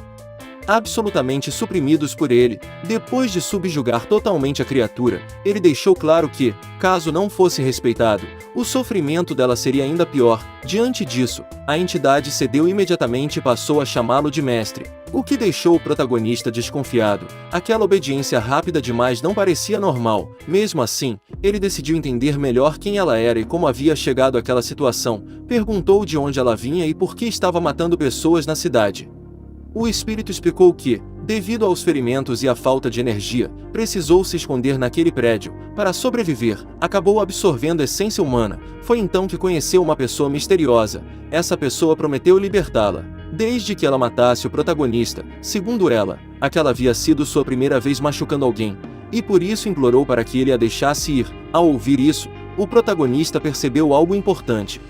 A: absolutamente suprimidos por ele. Depois de subjugar totalmente a criatura, ele deixou claro que, caso não fosse respeitado, o sofrimento dela seria ainda pior. Diante disso, a entidade cedeu imediatamente e passou a chamá-lo de mestre, o que deixou o protagonista desconfiado. Aquela obediência rápida demais não parecia normal. Mesmo assim, ele decidiu entender melhor quem ela era e como havia chegado àquela situação. Perguntou de onde ela vinha e por que estava matando pessoas na cidade. O espírito explicou que, devido aos ferimentos e à falta de energia, precisou se esconder naquele prédio. Para sobreviver, acabou absorvendo a essência humana. Foi então que conheceu uma pessoa misteriosa. Essa pessoa prometeu libertá-la, desde que ela matasse o protagonista. Segundo ela, aquela havia sido sua primeira vez machucando alguém, e por isso implorou para que ele a deixasse ir. Ao ouvir isso, o protagonista percebeu algo importante.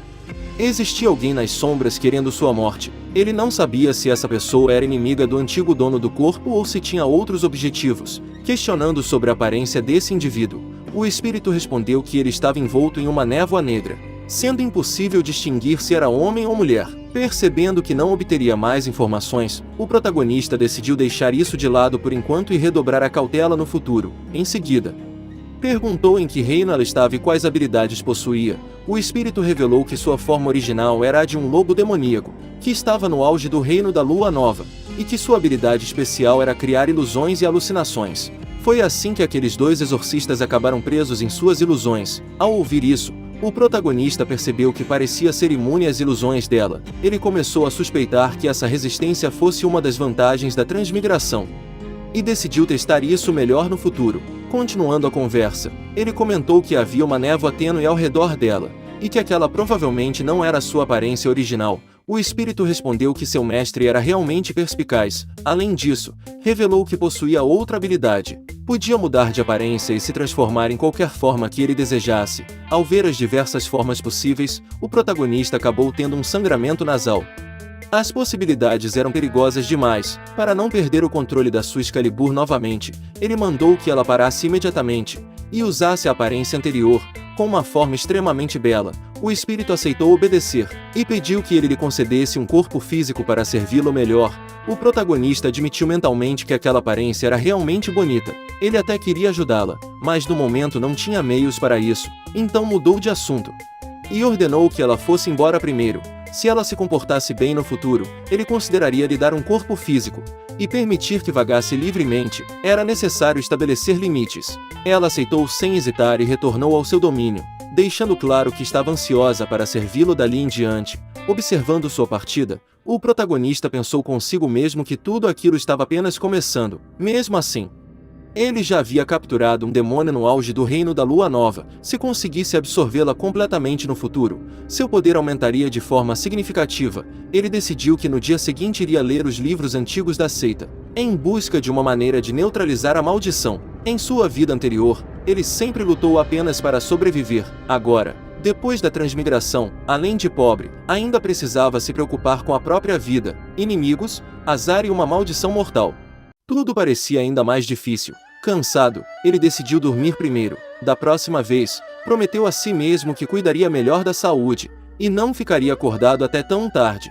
A: Existia alguém nas sombras querendo sua morte. Ele não sabia se essa pessoa era inimiga do antigo dono do corpo ou se tinha outros objetivos. Questionando sobre a aparência desse indivíduo, o espírito respondeu que ele estava envolto em uma névoa negra, sendo impossível distinguir se era homem ou mulher. Percebendo que não obteria mais informações, o protagonista decidiu deixar isso de lado por enquanto e redobrar a cautela no futuro. Em seguida, perguntou em que reino ela estava e quais habilidades possuía. O espírito revelou que sua forma original era a de um lobo demoníaco, que estava no auge do reino da lua nova, e que sua habilidade especial era criar ilusões e alucinações. Foi assim que aqueles dois exorcistas acabaram presos em suas ilusões. Ao ouvir isso, o protagonista percebeu que parecia ser imune às ilusões dela. Ele começou a suspeitar que essa resistência fosse uma das vantagens da transmigração, e decidiu testar isso melhor no futuro. Continuando a conversa, ele comentou que havia uma névoa tênue ao redor dela, e que aquela provavelmente não era sua aparência original. O espírito respondeu que seu mestre era realmente perspicaz. Além disso, revelou que possuía outra habilidade. Podia mudar de aparência e se transformar em qualquer forma que ele desejasse. Ao ver as diversas formas possíveis, o protagonista acabou tendo um sangramento nasal. As possibilidades eram perigosas demais. Para não perder o controle da sua Excalibur novamente, ele mandou que ela parasse imediatamente. e usasse a aparência anterior, com uma forma extremamente bela, o espírito aceitou obedecer, e pediu que ele lhe concedesse um corpo físico para servi-lo melhor. O protagonista admitiu mentalmente que aquela aparência era realmente bonita. Ele até queria ajudá-la, mas no momento não tinha meios para isso, então mudou de assunto. E ordenou que ela fosse embora primeiro. Se ela se comportasse bem no futuro, ele consideraria lhe dar um corpo físico, e permitir que vagasse livremente. Era necessário estabelecer limites. Ela aceitou sem hesitar e retornou ao seu domínio, deixando claro que estava ansiosa para servi-lo dali em diante. Observando sua partida, o protagonista pensou consigo mesmo que tudo aquilo estava apenas começando. Mesmo assim, ele já havia capturado um demônio no auge do reino da Lua Nova. Se conseguisse absorvê-la completamente no futuro, seu poder aumentaria de forma significativa. Ele decidiu que no dia seguinte iria ler os livros antigos da seita, em busca de uma maneira de neutralizar a maldição. Em sua vida anterior, ele sempre lutou apenas para sobreviver. Agora, depois da transmigração, além de pobre, ainda precisava se preocupar com a própria vida, inimigos, azar e uma maldição mortal. Tudo parecia ainda mais difícil. Cansado, ele decidiu dormir primeiro. Da próxima vez, prometeu a si mesmo que cuidaria melhor da saúde, e não ficaria acordado até tão tarde.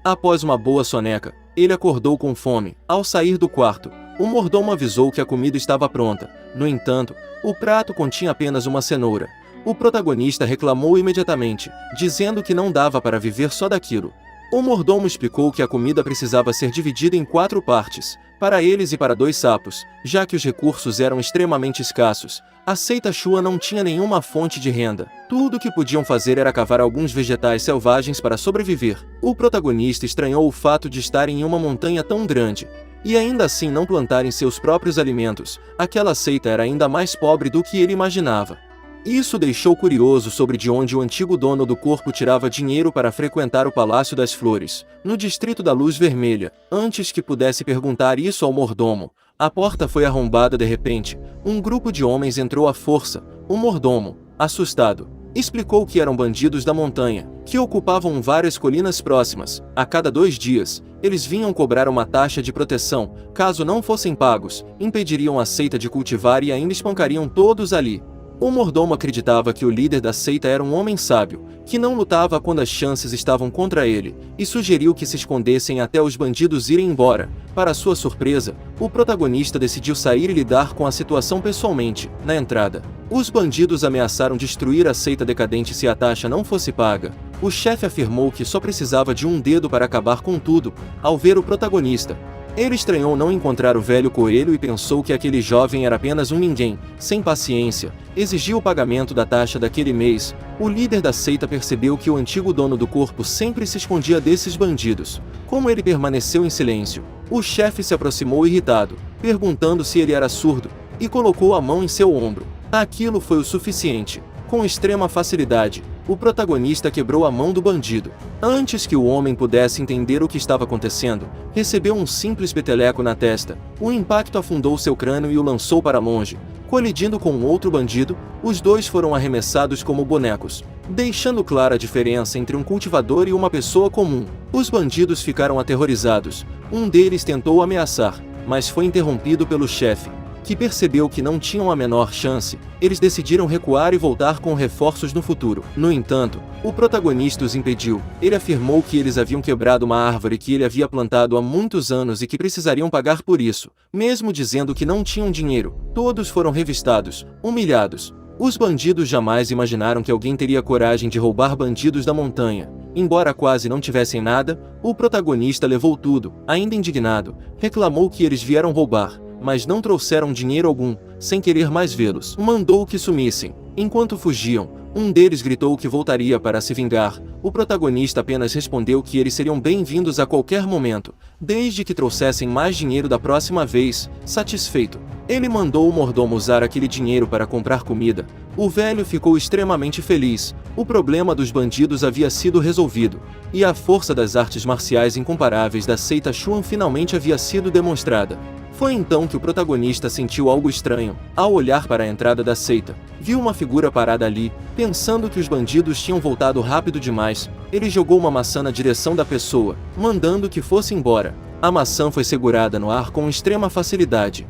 A: Após uma boa soneca, ele acordou com fome. Ao sair do quarto, o mordomo avisou que a comida estava pronta. No entanto, o prato continha apenas uma cenoura. O protagonista reclamou imediatamente, dizendo que não dava para viver só daquilo. O mordomo explicou que a comida precisava ser dividida em 4 partes, para eles e para 2 sapos, já que os recursos eram extremamente escassos. A seita Shua não tinha nenhuma fonte de renda. Tudo o que podiam fazer era cavar alguns vegetais selvagens para sobreviver. O protagonista estranhou o fato de estarem em uma montanha tão grande, e ainda assim não plantarem seus próprios alimentos. Aquela seita era ainda mais pobre do que ele imaginava. Isso deixou curioso sobre de onde o antigo dono do corpo tirava dinheiro para frequentar o Palácio das Flores, no distrito da Luz Vermelha. Antes que pudesse perguntar isso ao mordomo, a porta foi arrombada de repente. Um grupo de homens entrou à força. O mordomo, assustado, explicou que eram bandidos da montanha, que ocupavam várias colinas próximas. A cada 2 dias, eles vinham cobrar uma taxa de proteção. Caso não fossem pagos, impediriam a seita de cultivar e ainda espancariam todos ali. O mordomo acreditava que o líder da seita era um homem sábio, que não lutava quando as chances estavam contra ele, e sugeriu que se escondessem até os bandidos irem embora. Para sua surpresa, o protagonista decidiu sair e lidar com a situação pessoalmente. Na entrada, os bandidos ameaçaram destruir a seita decadente se a taxa não fosse paga. O chefe afirmou que só precisava de um dedo para acabar com tudo. Ao ver o protagonista, ele estranhou não encontrar o velho coelho e pensou que aquele jovem era apenas um ninguém. Sem paciência, exigiu o pagamento da taxa daquele mês. O líder da seita percebeu que o antigo dono do corpo sempre se escondia desses bandidos. Como ele permaneceu em silêncio, o chefe se aproximou irritado, perguntando se ele era surdo, e colocou a mão em seu ombro. Aquilo foi o suficiente. Com extrema facilidade, o protagonista quebrou a mão do bandido. Antes que o homem pudesse entender o que estava acontecendo, recebeu um simples peteleco na testa. O impacto afundou seu crânio e o lançou para longe. Colidindo com outro bandido, os dois foram arremessados como bonecos, deixando clara a diferença entre um cultivador e uma pessoa comum. Os bandidos ficaram aterrorizados. Um deles tentou ameaçar, mas foi interrompido pelo chefe, que percebeu que não tinham a menor chance. Eles decidiram recuar e voltar com reforços no futuro. No entanto, o protagonista os impediu. Ele afirmou que eles haviam quebrado uma árvore que ele havia plantado há muitos anos e que precisariam pagar por isso. Mesmo dizendo que não tinham dinheiro, todos foram revistados, humilhados. Os bandidos jamais imaginaram que alguém teria coragem de roubar bandidos da montanha. Embora quase não tivessem nada, o protagonista levou tudo. Ainda indignado, reclamou que eles vieram roubar, mas não trouxeram dinheiro algum. Sem querer mais vê-los, mandou que sumissem. Enquanto fugiam, um deles gritou que voltaria para se vingar. O protagonista apenas respondeu que eles seriam bem-vindos a qualquer momento, desde que trouxessem mais dinheiro da próxima vez. Satisfeito, ele mandou o mordomo usar aquele dinheiro para comprar comida. O velho ficou extremamente feliz. O problema dos bandidos havia sido resolvido, e a força das artes marciais incomparáveis da seita Xuan finalmente havia sido demonstrada. Foi então que o protagonista sentiu algo estranho. Ao olhar para a entrada da seita, viu uma figura parada ali. Pensando que os bandidos tinham voltado rápido demais, ele jogou uma maçã na direção da pessoa, mandando que fosse embora. A maçã foi segurada no ar com extrema facilidade.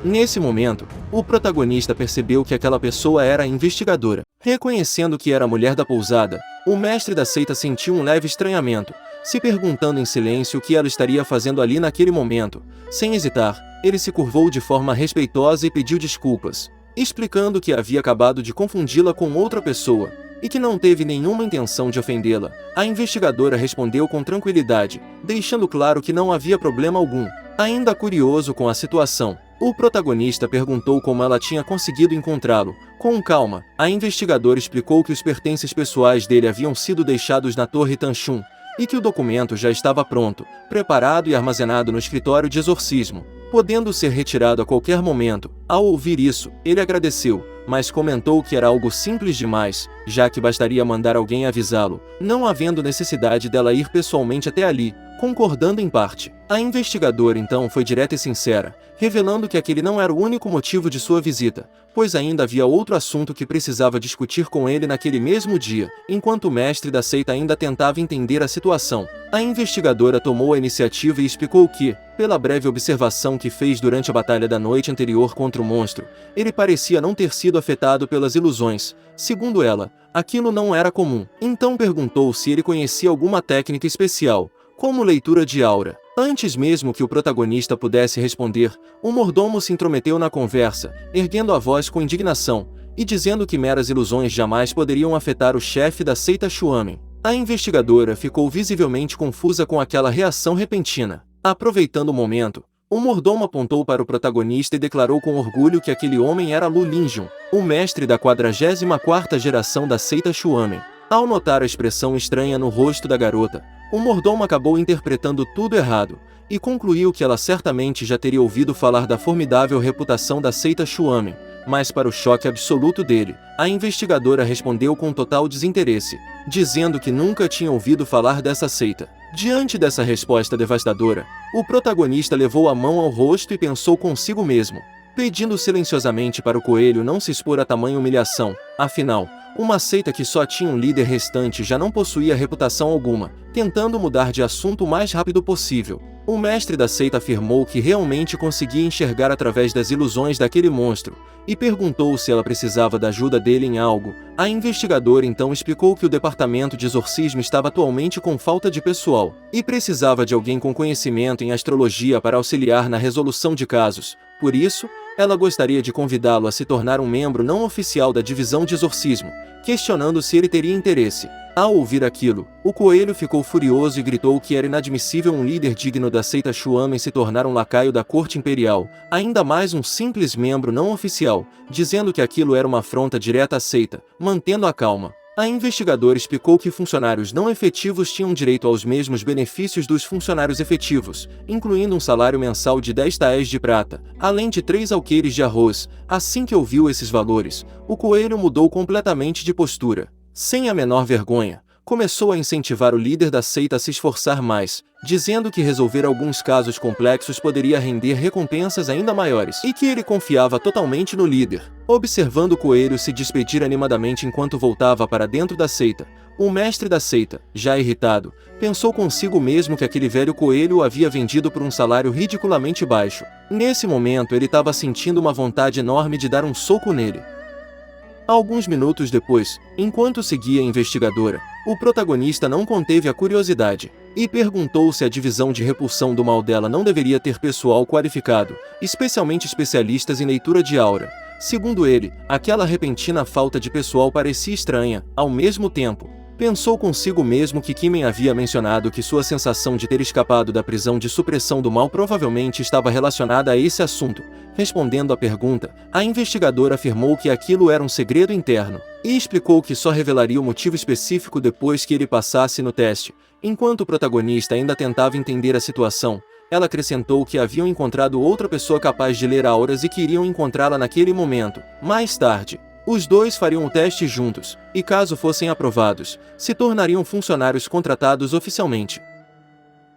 A: Nesse momento, o protagonista percebeu que aquela pessoa era a investigadora. Reconhecendo que era a mulher da pousada, o mestre da seita sentiu um leve estranhamento, se perguntando em silêncio o que ela estaria fazendo ali naquele momento. Sem hesitar, ele se curvou de forma respeitosa e pediu desculpas, explicando que havia acabado de confundi-la com outra pessoa e que não teve nenhuma intenção de ofendê-la. A investigadora respondeu com tranquilidade, deixando claro que não havia problema algum. Ainda curioso com a situação, o protagonista perguntou como ela tinha conseguido encontrá-lo. Com calma, a investigadora explicou que os pertences pessoais dele haviam sido deixados na Torre Tanchum e que o documento já estava pronto, preparado e armazenado no escritório de exorcismo, podendo ser retirado a qualquer momento. Ao ouvir isso, ele agradeceu, mas comentou que era algo simples demais, já que bastaria mandar alguém avisá-lo, não havendo necessidade dela ir pessoalmente até ali, concordando em parte. A investigadora então foi direta e sincera, revelando que aquele não era o único motivo de sua visita, pois ainda havia outro assunto que precisava discutir com ele naquele mesmo dia. Enquanto o mestre da seita ainda tentava entender a situação, a investigadora tomou a iniciativa e explicou que, pela breve observação que fez durante a batalha da noite anterior contra o monstro, ele parecia não ter sido afetado pelas ilusões. Segundo ela, aquilo não era comum. Então perguntou se ele conhecia alguma técnica especial, como leitura de aura. Antes mesmo que o protagonista pudesse responder, o mordomo se intrometeu na conversa, erguendo a voz com indignação, e dizendo que meras ilusões jamais poderiam afetar o chefe da seita Xuamen. A investigadora ficou visivelmente confusa com aquela reação repentina. Aproveitando o momento, o mordomo apontou para o protagonista e declarou com orgulho que aquele homem era Lu Linjun, o mestre da 44ª geração da seita Xuamen. Ao notar a expressão estranha no rosto da garota, o mordomo acabou interpretando tudo errado, e concluiu que ela certamente já teria ouvido falar da formidável reputação da seita Xuamen, mas para o choque absoluto dele, a investigadora respondeu com total desinteresse, dizendo que nunca tinha ouvido falar dessa seita. Diante dessa resposta devastadora, o protagonista levou a mão ao rosto e pensou consigo mesmo, pedindo silenciosamente para o coelho não se expor a tamanha humilhação. Afinal, uma seita que só tinha um líder restante já não possuía reputação alguma. Tentando mudar de assunto o mais rápido possível, o mestre da seita afirmou que realmente conseguia enxergar através das ilusões daquele monstro, e perguntou se ela precisava da ajuda dele em algo. A investigadora então explicou que o departamento de exorcismo estava atualmente com falta de pessoal, e precisava de alguém com conhecimento em astrologia para auxiliar na resolução de casos. Por isso, ela gostaria de convidá-lo a se tornar um membro não oficial da divisão de exorcismo, questionando se ele teria interesse. Ao ouvir aquilo, o coelho ficou furioso e gritou que era inadmissível um líder digno da seita Xuamen se tornar um lacaio da corte imperial, ainda mais um simples membro não oficial, dizendo que aquilo era uma afronta direta à seita. Mantendo a calma, a investigadora explicou que funcionários não efetivos tinham direito aos mesmos benefícios dos funcionários efetivos, incluindo um salário mensal de 10 taéis de prata, além de 3 alqueires de arroz. Assim que ouviu esses valores, o coelho mudou completamente de postura. Sem a menor vergonha, começou a incentivar o líder da seita a se esforçar mais, dizendo que resolver alguns casos complexos poderia render recompensas ainda maiores, e que ele confiava totalmente no líder. Observando o coelho se despedir animadamente enquanto voltava para dentro da seita, o mestre da seita, já irritado, pensou consigo mesmo que aquele velho coelho o havia vendido por um salário ridiculamente baixo. Nesse momento ele estava sentindo uma vontade enorme de dar um soco nele. Alguns minutos depois, enquanto seguia a investigadora, o protagonista não conteve a curiosidade, e perguntou se a divisão de repulsão do mal dela não deveria ter pessoal qualificado, especialmente especialistas em leitura de aura. Segundo ele, aquela repentina falta de pessoal parecia estranha. Ao mesmo tempo, pensou consigo mesmo que Kimen havia mencionado que sua sensação de ter escapado da prisão de supressão do mal provavelmente estava relacionada a esse assunto. Respondendo à pergunta, a investigadora afirmou que aquilo era um segredo interno, e explicou que só revelaria o motivo específico depois que ele passasse no teste. Enquanto o protagonista ainda tentava entender a situação, ela acrescentou que haviam encontrado outra pessoa capaz de ler auras e que iriam encontrá-la naquele momento. Mais tarde, os dois fariam o teste juntos, e caso fossem aprovados, se tornariam funcionários contratados oficialmente.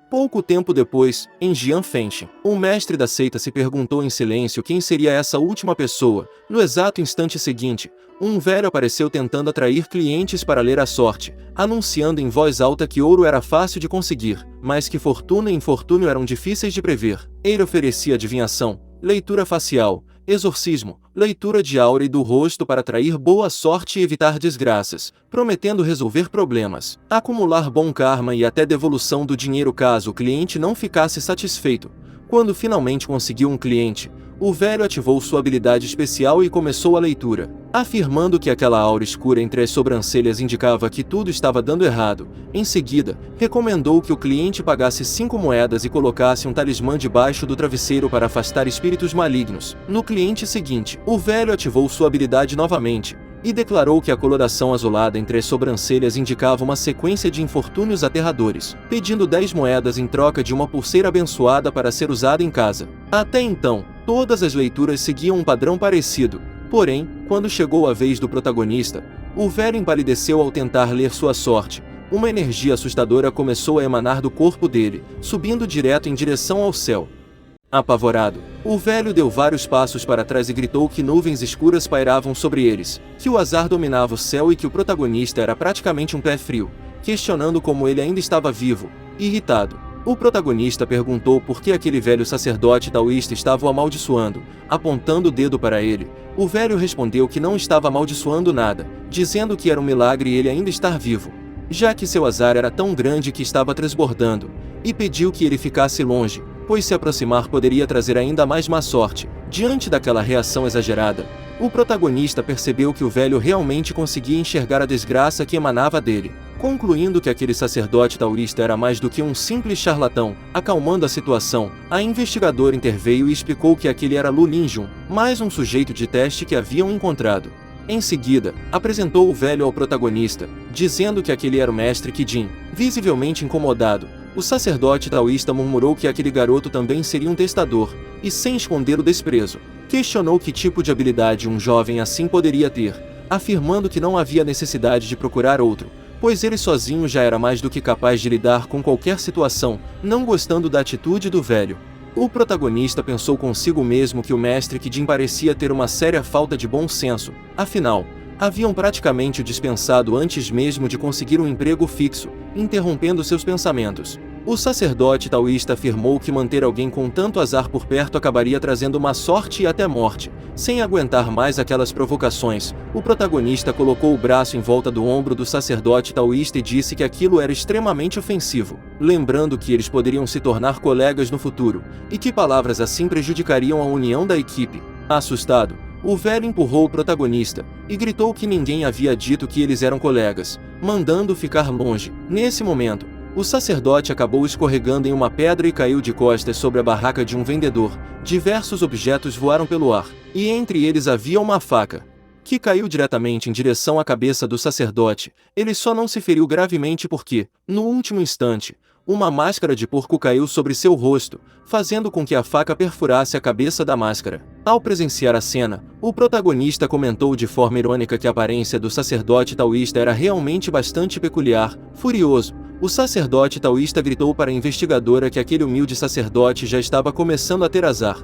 A: Pouco tempo depois, em Jianfengchen, o mestre da seita se perguntou em silêncio quem seria essa última pessoa. No exato instante seguinte, um velho apareceu tentando atrair clientes para ler a sorte, anunciando em voz alta que ouro era fácil de conseguir, mas que fortuna e infortúnio eram difíceis de prever. Ele oferecia adivinhação, leitura facial, exorcismo, leitura de aura e do rosto para atrair boa sorte e evitar desgraças, prometendo resolver problemas, acumular bom karma e até devolução do dinheiro caso o cliente não ficasse satisfeito. Quando finalmente conseguiu um cliente, o velho ativou sua habilidade especial e começou a leitura, afirmando que aquela aura escura entre as sobrancelhas indicava que tudo estava dando errado. Em seguida, recomendou que o cliente pagasse 5 moedas e colocasse um talismã debaixo do travesseiro para afastar espíritos malignos. No cliente seguinte, o velho ativou sua habilidade novamente e declarou que a coloração azulada entre as sobrancelhas indicava uma sequência de infortúnios aterradores, pedindo 10 moedas em troca de uma pulseira abençoada para ser usada em casa. Até então, todas as leituras seguiam um padrão parecido, porém, quando chegou a vez do protagonista, o velho empalideceu ao tentar ler sua sorte. Uma energia assustadora começou a emanar do corpo dele, subindo direto em direção ao céu. Apavorado, o velho deu vários passos para trás e gritou que nuvens escuras pairavam sobre eles, que o azar dominava o céu e que o protagonista era praticamente um pé frio, questionando como ele ainda estava vivo. Irritado, o protagonista perguntou por que aquele velho sacerdote taoísta estava o amaldiçoando, apontando o dedo para ele. O velho respondeu que não estava amaldiçoando nada, dizendo que era um milagre ele ainda estar vivo, já que seu azar era tão grande que estava transbordando, e pediu que ele ficasse longe, pois se aproximar poderia trazer ainda mais má sorte. Diante daquela reação exagerada, o protagonista percebeu que o velho realmente conseguia enxergar a desgraça que emanava dele, concluindo que aquele sacerdote taoísta era mais do que um simples charlatão. Acalmando a situação, a investigadora interveio e explicou que aquele era Lu Linjun, mais um sujeito de teste que haviam encontrado. Em seguida, apresentou o velho ao protagonista, dizendo que aquele era o mestre Qijin. Visivelmente incomodado, o sacerdote taoísta murmurou que aquele garoto também seria um testador, e sem esconder o desprezo, questionou que tipo de habilidade um jovem assim poderia ter, afirmando que não havia necessidade de procurar outro, pois ele sozinho já era mais do que capaz de lidar com qualquer situação. Não gostando da atitude do velho, o protagonista pensou consigo mesmo que o mestre Qijin parecia ter uma séria falta de bom senso, afinal, haviam praticamente o dispensado antes mesmo de conseguir um emprego fixo, interrompendo seus pensamentos. O sacerdote taoísta afirmou que manter alguém com tanto azar por perto acabaria trazendo má sorte e até morte. Sem aguentar mais aquelas provocações, o protagonista colocou o braço em volta do ombro do sacerdote taoísta e disse que aquilo era extremamente ofensivo, lembrando que eles poderiam se tornar colegas no futuro, e que palavras assim prejudicariam a união da equipe. Assustado, o velho empurrou o protagonista e gritou que ninguém havia dito que eles eram colegas, mandando ficar longe. Nesse momento, o sacerdote acabou escorregando em uma pedra e caiu de costas sobre a barraca de um vendedor. Diversos objetos voaram pelo ar, e entre eles havia uma faca, que caiu diretamente em direção à cabeça do sacerdote. Ele só não se feriu gravemente porque, no último instante, uma máscara de porco caiu sobre seu rosto, fazendo com que a faca perfurasse a cabeça da máscara. Ao presenciar a cena, o protagonista comentou de forma irônica que a aparência do sacerdote taoísta era realmente bastante peculiar. Furioso, o sacerdote taoísta gritou para a investigadora que aquele humilde sacerdote já estava começando a ter azar.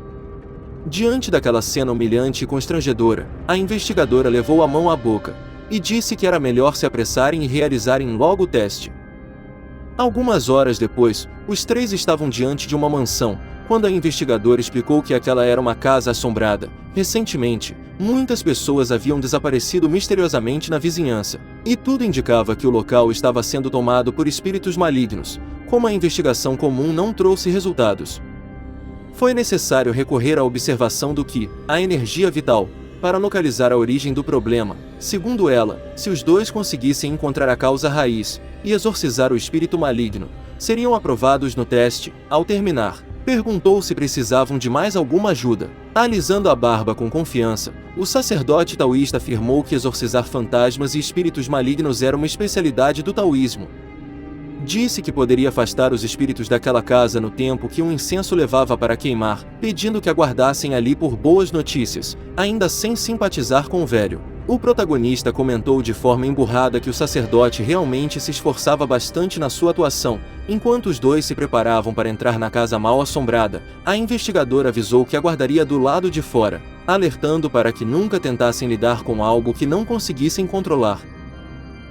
A: Diante daquela cena humilhante e constrangedora, a investigadora levou a mão à boca e disse que era melhor se apressarem e realizarem logo o teste. Algumas horas depois, os três estavam diante de uma mansão, quando a investigadora explicou que aquela era uma casa assombrada. Recentemente, muitas pessoas haviam desaparecido misteriosamente na vizinhança, e tudo indicava que o local estava sendo tomado por espíritos malignos. Como a investigação comum não trouxe resultados, foi necessário recorrer à observação do Qi, a energia vital, para localizar a origem do problema. Segundo ela, se os dois conseguissem encontrar a causa raiz e exorcizar o espírito maligno, seriam aprovados no teste. Ao terminar, perguntou se precisavam de mais alguma ajuda. Alisando a barba com confiança, o sacerdote taoísta afirmou que exorcizar fantasmas e espíritos malignos era uma especialidade do taoísmo. Disse que poderia afastar os espíritos daquela casa no tempo que um incenso levava para queimar, pedindo que aguardassem ali por boas notícias, ainda sem simpatizar com o velho. O protagonista comentou de forma emburrada que o sacerdote realmente se esforçava bastante na sua atuação. Enquanto os dois se preparavam para entrar na casa mal assombrada, a investigadora avisou que aguardaria do lado de fora, alertando para que nunca tentassem lidar com algo que não conseguissem controlar.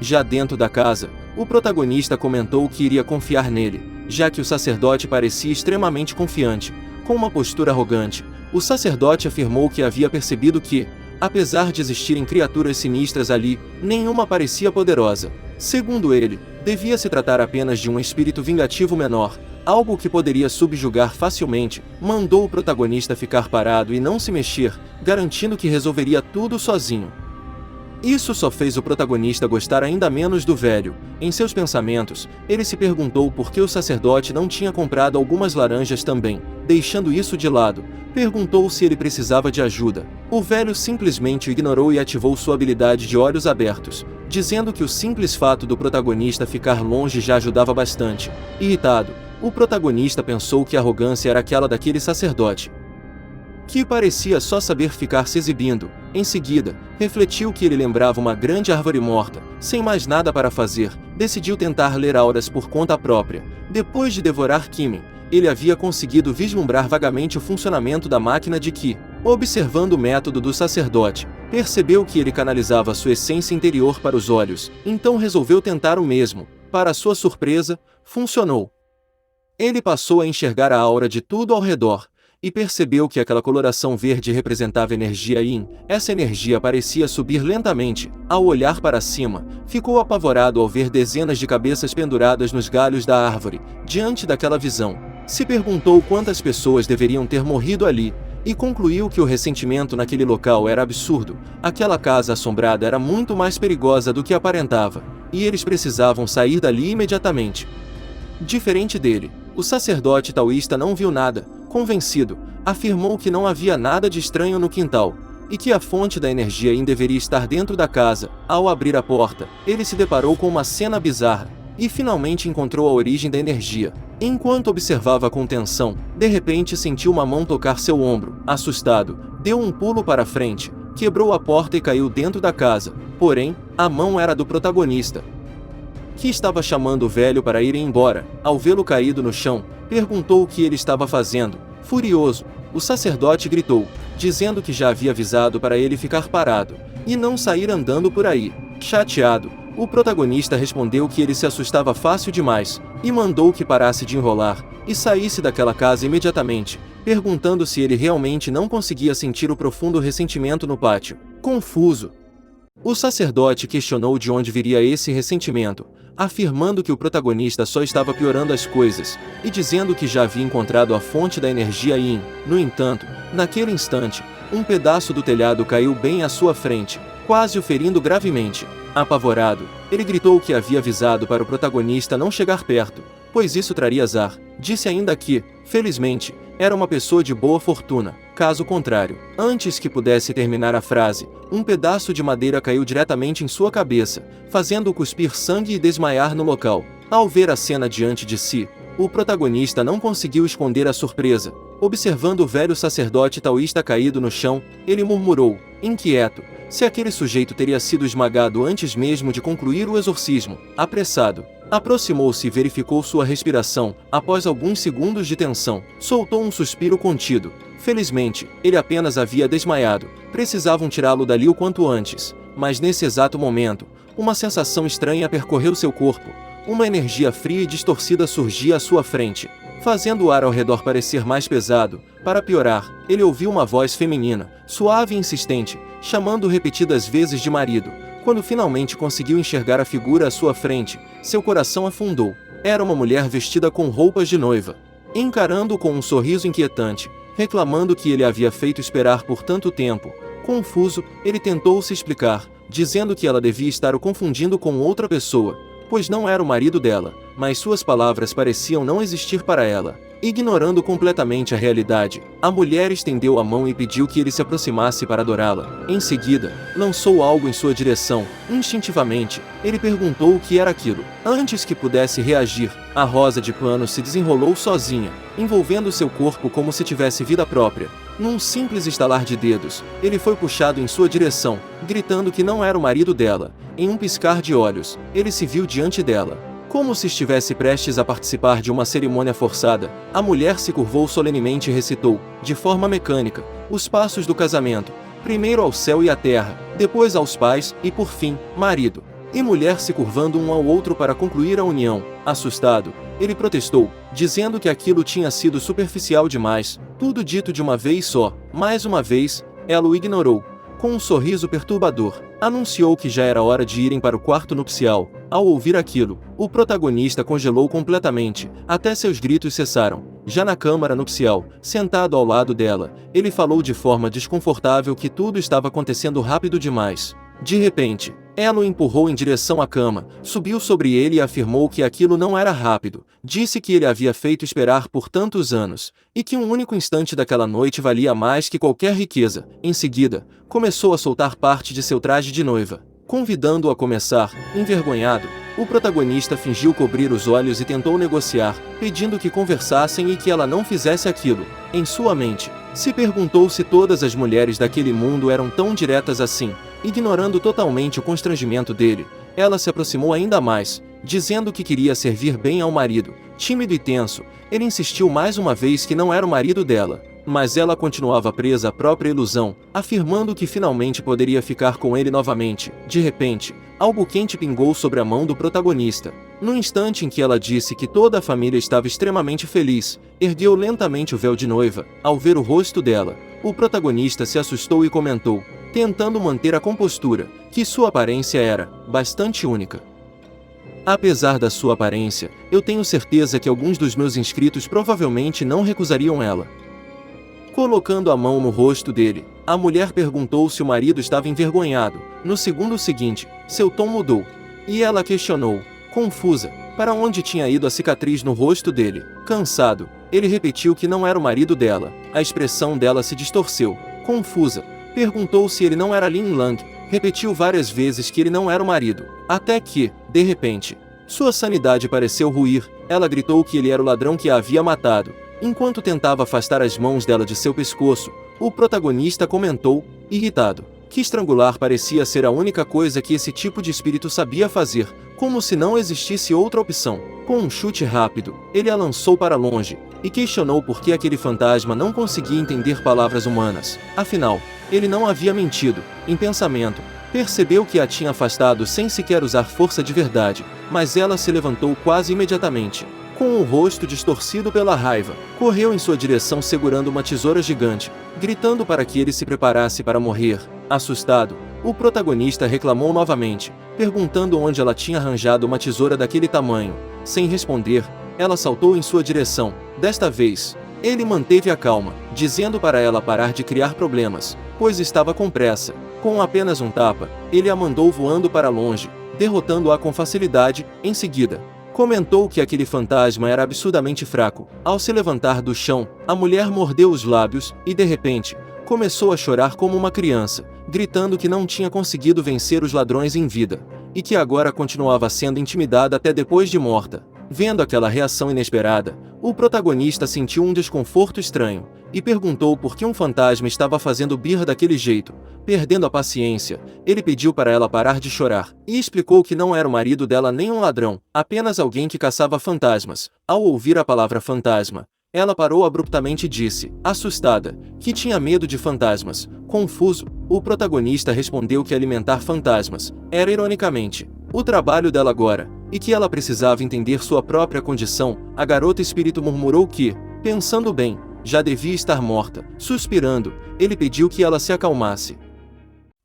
A: Já dentro da casa, o protagonista comentou que iria confiar nele, já que o sacerdote parecia extremamente confiante. Com uma postura arrogante, o sacerdote afirmou que havia percebido que, apesar de existirem criaturas sinistras ali, nenhuma parecia poderosa. Segundo ele, devia se tratar apenas de um espírito vingativo menor, algo que poderia subjugar facilmente. Mandou o protagonista ficar parado e não se mexer, garantindo que resolveria tudo sozinho. Isso só fez o protagonista gostar ainda menos do velho. Em seus pensamentos, ele se perguntou por que o sacerdote não tinha comprado algumas laranjas também. Deixando isso de lado, perguntou se ele precisava de ajuda. O velho simplesmente o ignorou e ativou sua habilidade de olhos abertos, dizendo que o simples fato do protagonista ficar longe já ajudava bastante. Irritado, o protagonista pensou que a arrogância era aquela daquele sacerdote, que parecia só saber ficar se exibindo. Em seguida, refletiu que ele lembrava uma grande árvore morta. Sem mais nada para fazer, decidiu tentar ler auras por conta própria. Depois de devorar Kimin, ele havia conseguido vislumbrar vagamente o funcionamento da máquina de Ki. Observando o método do sacerdote, percebeu que ele canalizava sua essência interior para os olhos, então resolveu tentar o mesmo. Para sua surpresa, funcionou. Ele passou a enxergar a aura de tudo ao redor, e percebeu que aquela coloração verde representava energia Yin. Essa energia parecia subir lentamente. Ao olhar para cima, ficou apavorado ao ver dezenas de cabeças penduradas nos galhos da árvore. Diante daquela visão, se perguntou quantas pessoas deveriam ter morrido ali, e concluiu que o ressentimento naquele local era absurdo. Aquela casa assombrada era muito mais perigosa do que aparentava, e eles precisavam sair dali imediatamente. Diferente dele, o sacerdote taoísta não viu nada. Convencido, afirmou que não havia nada de estranho no quintal, e que a fonte da energia Yin deveria estar dentro da casa. Ao abrir a porta, ele se deparou com uma cena bizarra, e finalmente encontrou a origem da energia. Enquanto observava com tensão, de repente sentiu uma mão tocar seu ombro. Assustado, deu um pulo para a frente, quebrou a porta e caiu dentro da casa. Porém, a mão era do protagonista, que estava chamando o velho para ir embora. Ao vê-lo caído no chão, perguntou o que ele estava fazendo. Furioso, o sacerdote gritou, dizendo que já havia avisado para ele ficar parado e não sair andando por aí. Chateado, o protagonista respondeu que ele se assustava fácil demais e mandou que parasse de enrolar e saísse daquela casa imediatamente, perguntando se ele realmente não conseguia sentir o profundo ressentimento no pátio. Confuso, o sacerdote questionou de onde viria esse ressentimento, afirmando que o protagonista só estava piorando as coisas, e dizendo que já havia encontrado a fonte da energia Yin. No entanto, naquele instante, um pedaço do telhado caiu bem à sua frente, quase o ferindo gravemente. Apavorado, ele gritou que havia avisado para o protagonista não chegar perto, pois isso traria azar. Disse ainda que, felizmente, era uma pessoa de boa fortuna. Caso contrário, antes que pudesse terminar a frase, um pedaço de madeira caiu diretamente em sua cabeça, fazendo-o cuspir sangue e desmaiar no local. Ao ver a cena diante de si, o protagonista não conseguiu esconder a surpresa. Observando o velho sacerdote taoísta caído no chão, ele murmurou, inquieto, se aquele sujeito teria sido esmagado antes mesmo de concluir o exorcismo. Apressado, aproximou-se e verificou sua respiração. Após alguns segundos de tensão, soltou um suspiro contido. Felizmente, ele apenas havia desmaiado. Precisavam tirá-lo dali o quanto antes. Mas nesse exato momento, uma sensação estranha percorreu seu corpo. Uma energia fria e distorcida surgia à sua frente, fazendo o ar ao redor parecer mais pesado. Para piorar, ele ouviu uma voz feminina, suave e insistente, chamando repetidas vezes de marido. Quando finalmente conseguiu enxergar a figura à sua frente, seu coração afundou. Era uma mulher vestida com roupas de noiva, encarando-o com um sorriso inquietante, reclamando que ele havia feito esperar por tanto tempo. Confuso, ele tentou se explicar, dizendo que ela devia estar o confundindo com outra pessoa, pois não era o marido dela, mas suas palavras pareciam não existir para ela. Ignorando completamente a realidade, a mulher estendeu a mão e pediu que ele se aproximasse para adorá-la. Em seguida, lançou algo em sua direção. Instintivamente, ele perguntou o que era aquilo. Antes que pudesse reagir, a rosa de pano se desenrolou sozinha, envolvendo seu corpo como se tivesse vida própria. Num simples estalar de dedos, ele foi puxado em sua direção, gritando que não era o marido dela. Em um piscar de olhos, ele se viu diante dela. Como se estivesse prestes a participar de uma cerimônia forçada, a mulher se curvou solenemente e recitou, de forma mecânica, os passos do casamento, primeiro ao céu e à terra, depois aos pais e, por fim, marido e mulher se curvando um ao outro para concluir a união. Assustado, ele protestou, dizendo que aquilo tinha sido superficial demais, tudo dito de uma vez só. Mais uma vez, ela o ignorou. Com um sorriso perturbador, anunciou que já era hora de irem para o quarto nupcial. Ao ouvir aquilo, o protagonista congelou completamente, até seus gritos cessaram. Já na câmara nupcial, sentado ao lado dela, ele falou de forma desconfortável que tudo estava acontecendo rápido demais. De repente, ela o empurrou em direção à cama, subiu sobre ele e afirmou que aquilo não era rápido. Disse que ele havia feito esperar por tantos anos, e que um único instante daquela noite valia mais que qualquer riqueza. Em seguida, começou a soltar parte de seu traje de noiva. Convidando-o a começar, envergonhado, o protagonista fingiu cobrir os olhos e tentou negociar, pedindo que conversassem e que ela não fizesse aquilo. Em sua mente, se perguntou se todas as mulheres daquele mundo eram tão diretas assim. Ignorando totalmente o constrangimento dele, ela se aproximou ainda mais, dizendo que queria servir bem ao marido. Tímido e tenso, ele insistiu mais uma vez que não era o marido dela. Mas ela continuava presa à própria ilusão, afirmando que finalmente poderia ficar com ele novamente. De repente, algo quente pingou sobre a mão do protagonista. No instante em que ela disse que toda a família estava extremamente feliz, ergueu lentamente o véu de noiva. Ao ver o rosto dela, o protagonista se assustou e comentou, tentando manter a compostura, que sua aparência era bastante única. Apesar da sua aparência, eu tenho certeza que alguns dos meus inscritos provavelmente não recusariam ela. Colocando a mão no rosto dele, a mulher perguntou se o marido estava envergonhado. No segundo seguinte, seu tom mudou, e ela questionou, confusa, para onde tinha ido a cicatriz no rosto dele. Cansado, ele repetiu que não era o marido dela. A expressão dela se distorceu. Confusa, perguntou se ele não era Lin Lang. Repetiu várias vezes que ele não era o marido, até que, de repente, sua sanidade pareceu ruir. Ela gritou que ele era o ladrão que a havia matado. Enquanto tentava afastar as mãos dela de seu pescoço, o protagonista comentou, irritado, que estrangular parecia ser a única coisa que esse tipo de espírito sabia fazer, como se não existisse outra opção. Com um chute rápido, ele a lançou para longe, e questionou por que aquele fantasma não conseguia entender palavras humanas. Afinal, ele não havia mentido. Em pensamento, percebeu que a tinha afastado sem sequer usar força de verdade, mas ela se levantou quase imediatamente. Com o rosto distorcido pela raiva, correu em sua direção segurando uma tesoura gigante, gritando para que ele se preparasse para morrer. Assustado, o protagonista reclamou novamente, perguntando onde ela tinha arranjado uma tesoura daquele tamanho. Sem responder, ela saltou em sua direção. Desta vez, ele manteve a calma, dizendo para ela parar de criar problemas, pois estava com pressa. Com apenas um tapa, ele a mandou voando para longe, derrotando-a com facilidade. Em seguida, comentou que aquele fantasma era absurdamente fraco. Ao se levantar do chão, a mulher mordeu os lábios e, de repente, começou a chorar como uma criança, gritando que não tinha conseguido vencer os ladrões em vida, e que agora continuava sendo intimidada até depois de morta. Vendo aquela reação inesperada, o protagonista sentiu um desconforto estranho, e perguntou por que um fantasma estava fazendo birra daquele jeito. Perdendo a paciência, ele pediu para ela parar de chorar, e explicou que não era o marido dela nem um ladrão, apenas alguém que caçava fantasmas. Ao ouvir a palavra fantasma, ela parou abruptamente e disse, assustada, que tinha medo de fantasmas. Confuso, o protagonista respondeu que alimentar fantasmas era, ironicamente, o trabalho dela agora, e que ela precisava entender sua própria condição. A garota espírito murmurou que, pensando bem, já devia estar morta. Suspirando, ele pediu que ela se acalmasse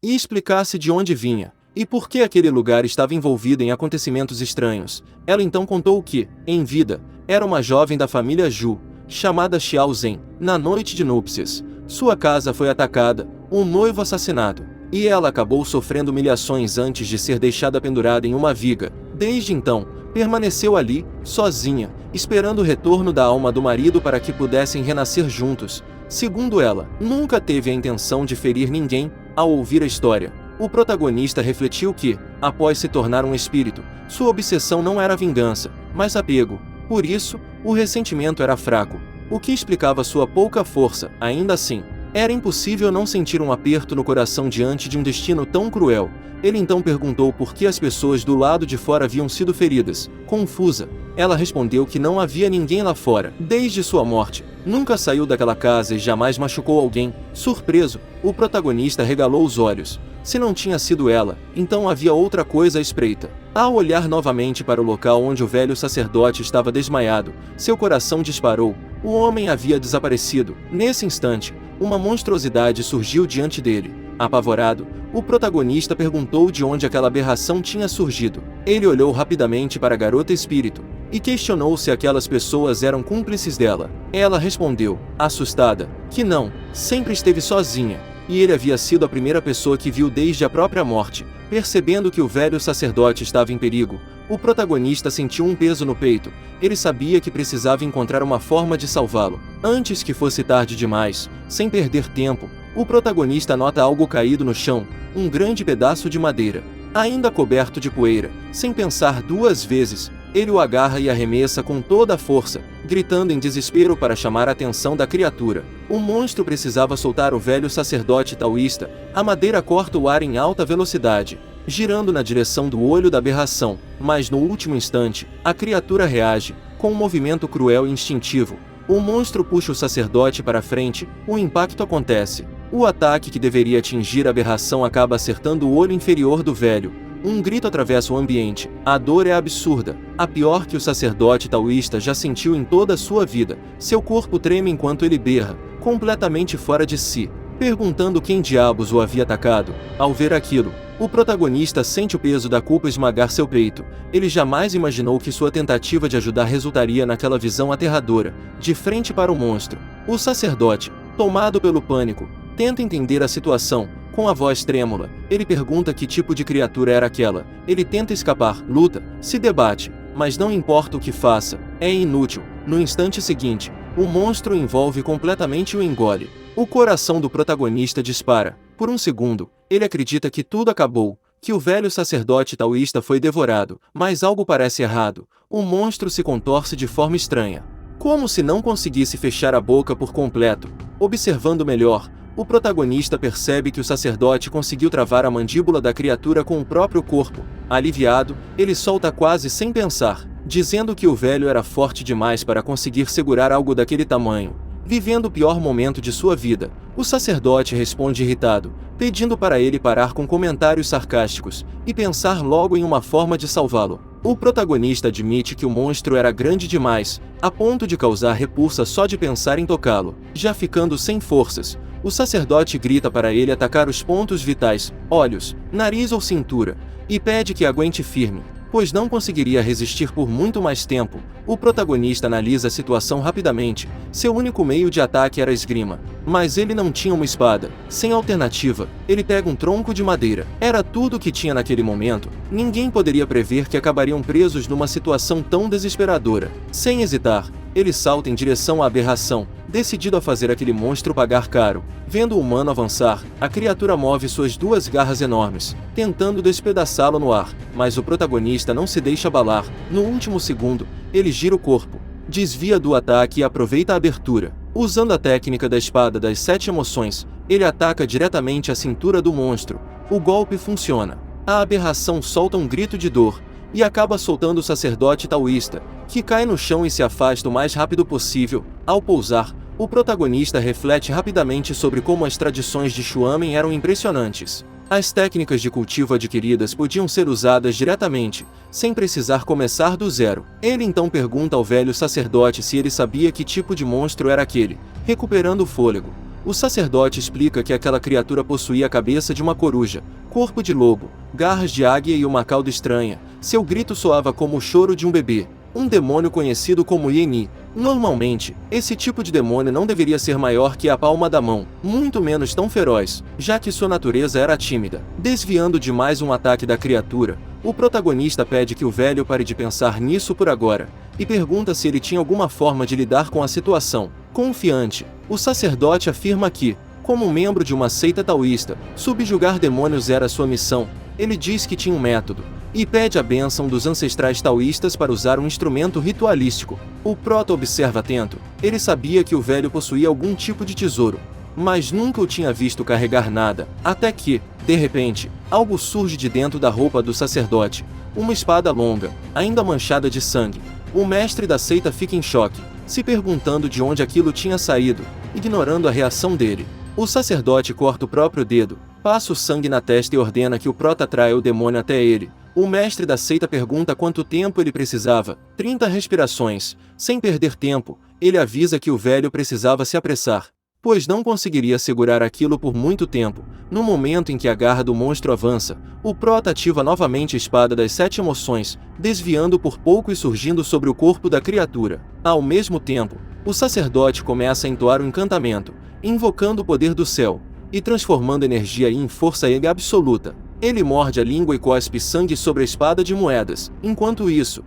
A: e explicasse de onde vinha, e por que aquele lugar estava envolvido em acontecimentos estranhos. Ela então contou que, em vida, era uma jovem da família Zhu, chamada Xiao Zhen. Na noite de núpcias, sua casa foi atacada, um noivo assassinado, e ela acabou sofrendo humilhações antes de ser deixada pendurada em uma viga. Desde então, permaneceu ali, sozinha, esperando o retorno da alma do marido para que pudessem renascer juntos. Segundo ela, nunca teve a intenção de ferir ninguém. Ao ouvir a história, o protagonista refletiu que, após se tornar um espírito, sua obsessão não era vingança, mas apego. Por isso, o ressentimento era fraco, o que explicava sua pouca força. Ainda assim, era impossível não sentir um aperto no coração diante de um destino tão cruel. Ele então perguntou por que as pessoas do lado de fora haviam sido feridas. Confusa, ela respondeu que não havia ninguém lá fora. Desde sua morte, Nunca saiu daquela casa e jamais machucou alguém. Surpreso, o protagonista regalou os olhos. Se não tinha sido ela, então havia outra coisa à espreita. Ao olhar novamente para o local onde o velho sacerdote estava desmaiado, seu coração disparou. O homem havia desaparecido. Nesse instante, uma monstruosidade surgiu diante dele. Apavorado, o protagonista perguntou de onde aquela aberração tinha surgido. Ele olhou rapidamente para a garota espírito e questionou se aquelas pessoas eram cúmplices dela. Ela respondeu, assustada, que não, sempre esteve sozinha, e ele havia sido a primeira pessoa que viu desde a própria morte. Percebendo que o velho sacerdote estava em perigo, o protagonista sentiu um peso no peito. Ele sabia que precisava encontrar uma forma de salvá-lo. Antes que fosse tarde demais, sem perder tempo, o protagonista nota algo caído no chão, um grande pedaço de madeira, ainda coberto de poeira. Sem pensar duas vezes, ele o agarra e arremessa com toda a força, gritando em desespero para chamar a atenção da criatura. O monstro precisava soltar o velho sacerdote taoísta. A madeira corta o ar em alta velocidade, girando na direção do olho da aberração, mas no último instante, a criatura reage, com um movimento cruel e instintivo. O monstro puxa o sacerdote para frente, o impacto acontece. O ataque que deveria atingir a aberração acaba acertando o olho inferior do velho. Um grito atravessa o ambiente. A dor é absurda, a pior que o sacerdote taoísta já sentiu em toda a sua vida. Seu corpo treme enquanto ele berra, completamente fora de si, perguntando quem diabos o havia atacado. Ao ver aquilo, o protagonista sente o peso da culpa esmagar seu peito. Ele jamais imaginou que sua tentativa de ajudar resultaria naquela visão aterradora, de frente para o monstro. O sacerdote, tomado pelo pânico, tenta entender a situação. Com a voz trêmula, ele pergunta que tipo de criatura era aquela. Ele tenta escapar, luta, se debate, mas não importa o que faça, é inútil. No instante seguinte, o monstro o envolve completamente e o engole. O coração do protagonista dispara. Por um segundo, ele acredita que tudo acabou, que o velho sacerdote taoísta foi devorado, mas algo parece errado. O monstro se contorce de forma estranha, como se não conseguisse fechar a boca por completo. Observando melhor, o protagonista percebe que o sacerdote conseguiu travar a mandíbula da criatura com o próprio corpo. Aliviado, ele solta quase sem pensar, dizendo que o velho era forte demais para conseguir segurar algo daquele tamanho. Vivendo o pior momento de sua vida, o sacerdote responde irritado, pedindo para ele parar com comentários sarcásticos e pensar logo em uma forma de salvá-lo. O protagonista admite que o monstro era grande demais, a ponto de causar repulsa só de pensar em tocá-lo. Já ficando sem forças, o sacerdote grita para ele atacar os pontos vitais, olhos, nariz ou cintura, e pede que aguente firme, pois não conseguiria resistir por muito mais tempo. O protagonista analisa a situação rapidamente. Seu único meio de ataque era a esgrima, mas ele não tinha uma espada. Sem alternativa, ele pega um tronco de madeira. Era tudo o que tinha naquele momento. Ninguém poderia prever que acabariam presos numa situação tão desesperadora. Sem hesitar, ele salta em direção à aberração, decidido a fazer aquele monstro pagar caro. Vendo o humano avançar, a criatura move suas duas garras enormes, tentando despedaçá-lo no ar, mas o protagonista não se deixa abalar. No último segundo, ele gira o corpo, desvia do ataque e aproveita a abertura. Usando a técnica da espada das 7 emoções, ele ataca diretamente a cintura do monstro. O golpe funciona. A aberração solta um grito de dor e acaba soltando o sacerdote taoísta, que cai no chão e se afasta o mais rápido possível. Ao pousar, o protagonista reflete rapidamente sobre como as tradições de Xuamen eram impressionantes. As técnicas de cultivo adquiridas podiam ser usadas diretamente, sem precisar começar do zero. Ele então pergunta ao velho sacerdote se ele sabia que tipo de monstro era aquele. Recuperando o fôlego, o sacerdote explica que aquela criatura possuía a cabeça de uma coruja, corpo de lobo, garras de águia e uma cauda estranha. Seu grito soava como o choro de um bebê. Um demônio conhecido como Yeni. Normalmente, esse tipo de demônio não deveria ser maior que a palma da mão, muito menos tão feroz, já que sua natureza era tímida. Desviando de mais um ataque da criatura, o protagonista pede que o velho pare de pensar nisso por agora, e pergunta se ele tinha alguma forma de lidar com a situação. Confiante, o sacerdote afirma que, como membro de uma seita taoísta, subjugar demônios era sua missão. Ele diz que tinha um método, e pede a bênção dos ancestrais taoístas para usar um instrumento ritualístico. O prota observa atento. Ele sabia que o velho possuía algum tipo de tesouro, mas nunca o tinha visto carregar nada, até que, de repente, algo surge de dentro da roupa do sacerdote. Uma espada longa, ainda manchada de sangue. O mestre da seita fica em choque, se perguntando de onde aquilo tinha saído, ignorando a reação dele. O sacerdote corta o próprio dedo, passa o sangue na testa e ordena que o prota traia o demônio até ele. O mestre da seita pergunta quanto tempo ele precisava. 30 respirações. Sem perder tempo, ele avisa que o velho precisava se apressar, pois não conseguiria segurar aquilo por muito tempo. No momento em que a garra do monstro avança, o prota ativa novamente a espada das 7 emoções, desviando por pouco e surgindo sobre o corpo da criatura. Ao mesmo tempo, o sacerdote começa a entoar o encantamento, invocando o poder do céu, e transformando energia em força absoluta. Ele morde a língua e cospe sangue sobre a espada de moedas. Enquanto isso,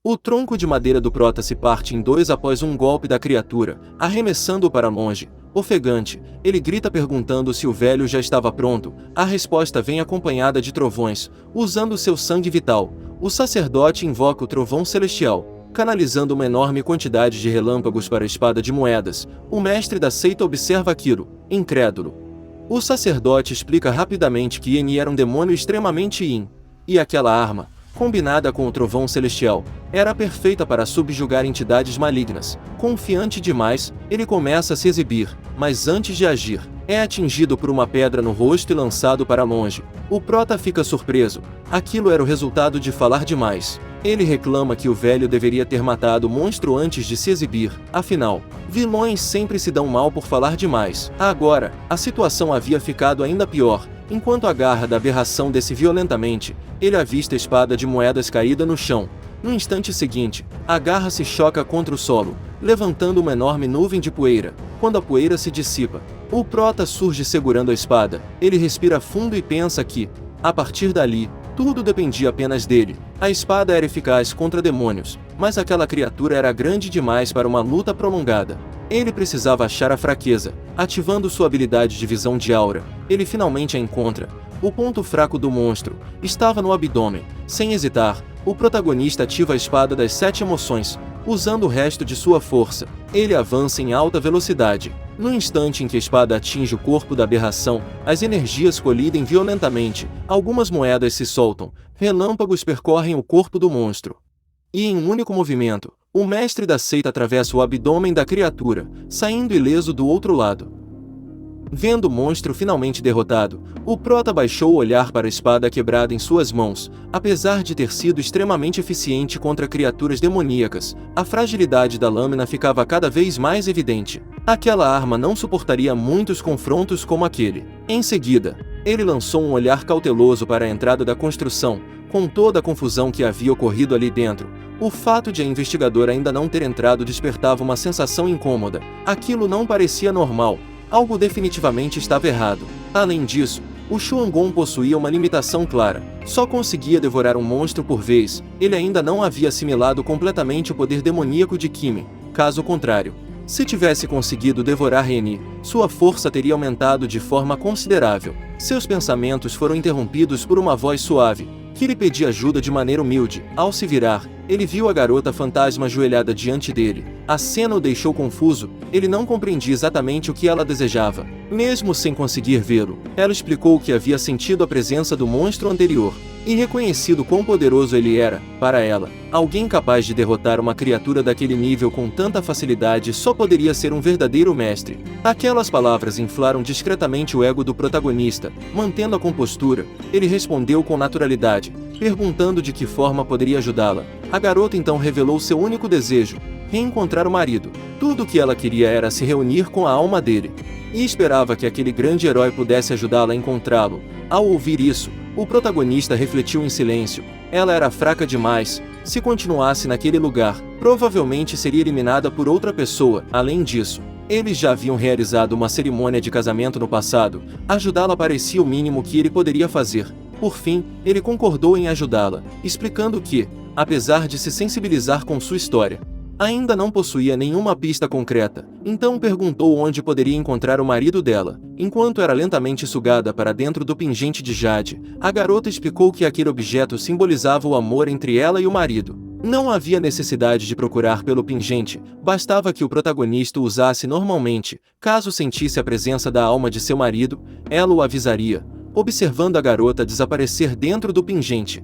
A: o tronco de madeira do prota se parte em 2 após um golpe da criatura, arremessando-o para longe. Ofegante, ele grita perguntando se o velho já estava pronto. A resposta vem acompanhada de trovões, usando seu sangue vital. O sacerdote invoca o trovão celestial, canalizando uma enorme quantidade de relâmpagos para a espada de moedas. O mestre da seita observa aquilo, incrédulo. O sacerdote explica rapidamente que Eni era um demônio extremamente yin, e aquela arma, combinada com o trovão celestial, era perfeita para subjugar entidades malignas. Confiante demais, ele começa a se exibir, mas antes de agir, é atingido por uma pedra no rosto e lançado para longe. O prota fica surpreso. Aquilo era o resultado de falar demais. Ele reclama que o velho deveria ter matado o monstro antes de se exibir. Afinal, vilões sempre se dão mal por falar demais. Agora, a situação havia ficado ainda pior. Enquanto a garra da aberração desce violentamente, ele avista a espada de moedas caída no chão. No instante seguinte, a garra se choca contra o solo, levantando uma enorme nuvem de poeira. Quando a poeira se dissipa, o prota surge segurando a espada. Ele respira fundo e pensa que, a partir dali, tudo dependia apenas dele. A espada era eficaz contra demônios, mas aquela criatura era grande demais para uma luta prolongada. Ele precisava achar a fraqueza. Ativando sua habilidade de visão de aura, ele finalmente a encontra. O ponto fraco do monstro estava no abdômen. Sem hesitar, o protagonista ativa a espada das 7 emoções. Usando o resto de sua força, ele avança em alta velocidade. No instante em que a espada atinge o corpo da aberração, as energias colidem violentamente, algumas moedas se soltam, relâmpagos percorrem o corpo do monstro. E em um único movimento, o mestre da seita atravessa o abdômen da criatura, saindo ileso do outro lado. Vendo o monstro finalmente derrotado, o prota baixou o olhar para a espada quebrada em suas mãos. Apesar de ter sido extremamente eficiente contra criaturas demoníacas, a fragilidade da lâmina ficava cada vez mais evidente. Aquela arma não suportaria muitos confrontos como aquele. Em seguida, ele lançou um olhar cauteloso para a entrada da construção, com toda a confusão que havia ocorrido ali dentro. O fato de a investigadora ainda não ter entrado despertava uma sensação incômoda. Aquilo não parecia normal. Algo definitivamente estava errado. Além disso, o Xuangon possuía uma limitação clara. Só conseguia devorar um monstro por vez. Ele ainda não havia assimilado completamente o poder demoníaco de Kimi. Caso contrário, se tivesse conseguido devorar Reni, sua força teria aumentado de forma considerável. Seus pensamentos foram interrompidos por uma voz suave, que lhe pedia ajuda de maneira humilde. Ao se virar, ele viu a garota fantasma ajoelhada diante dele. A cena o deixou confuso, ele não compreendia exatamente o que ela desejava. Mesmo sem conseguir vê-lo, ela explicou que havia sentido a presença do monstro anterior, e reconhecido quão poderoso ele era. Para ela, alguém capaz de derrotar uma criatura daquele nível com tanta facilidade só poderia ser um verdadeiro mestre. Aquelas palavras inflaram discretamente o ego do protagonista. Mantendo a compostura, ele respondeu com naturalidade, perguntando de que forma poderia ajudá-la. A garota então revelou seu único desejo: reencontrar o marido. Tudo o que ela queria era se reunir com a alma dele, e esperava que aquele grande herói pudesse ajudá-la a encontrá-lo. Ao ouvir isso, o protagonista refletiu em silêncio. Ela era fraca demais. Se continuasse naquele lugar, provavelmente seria eliminada por outra pessoa. Além disso, eles já haviam realizado uma cerimônia de casamento no passado. Ajudá-la parecia o mínimo que ele poderia fazer. Por fim, ele concordou em ajudá-la, explicando que, apesar de se sensibilizar com sua história, ainda não possuía nenhuma pista concreta. Então perguntou onde poderia encontrar o marido dela. Enquanto era lentamente sugada para dentro do pingente de Jade, a garota explicou que aquele objeto simbolizava o amor entre ela e o marido. Não havia necessidade de procurar pelo pingente, bastava que o protagonista o usasse normalmente. Caso sentisse a presença da alma de seu marido, ela o avisaria, observando a garota desaparecer dentro do pingente.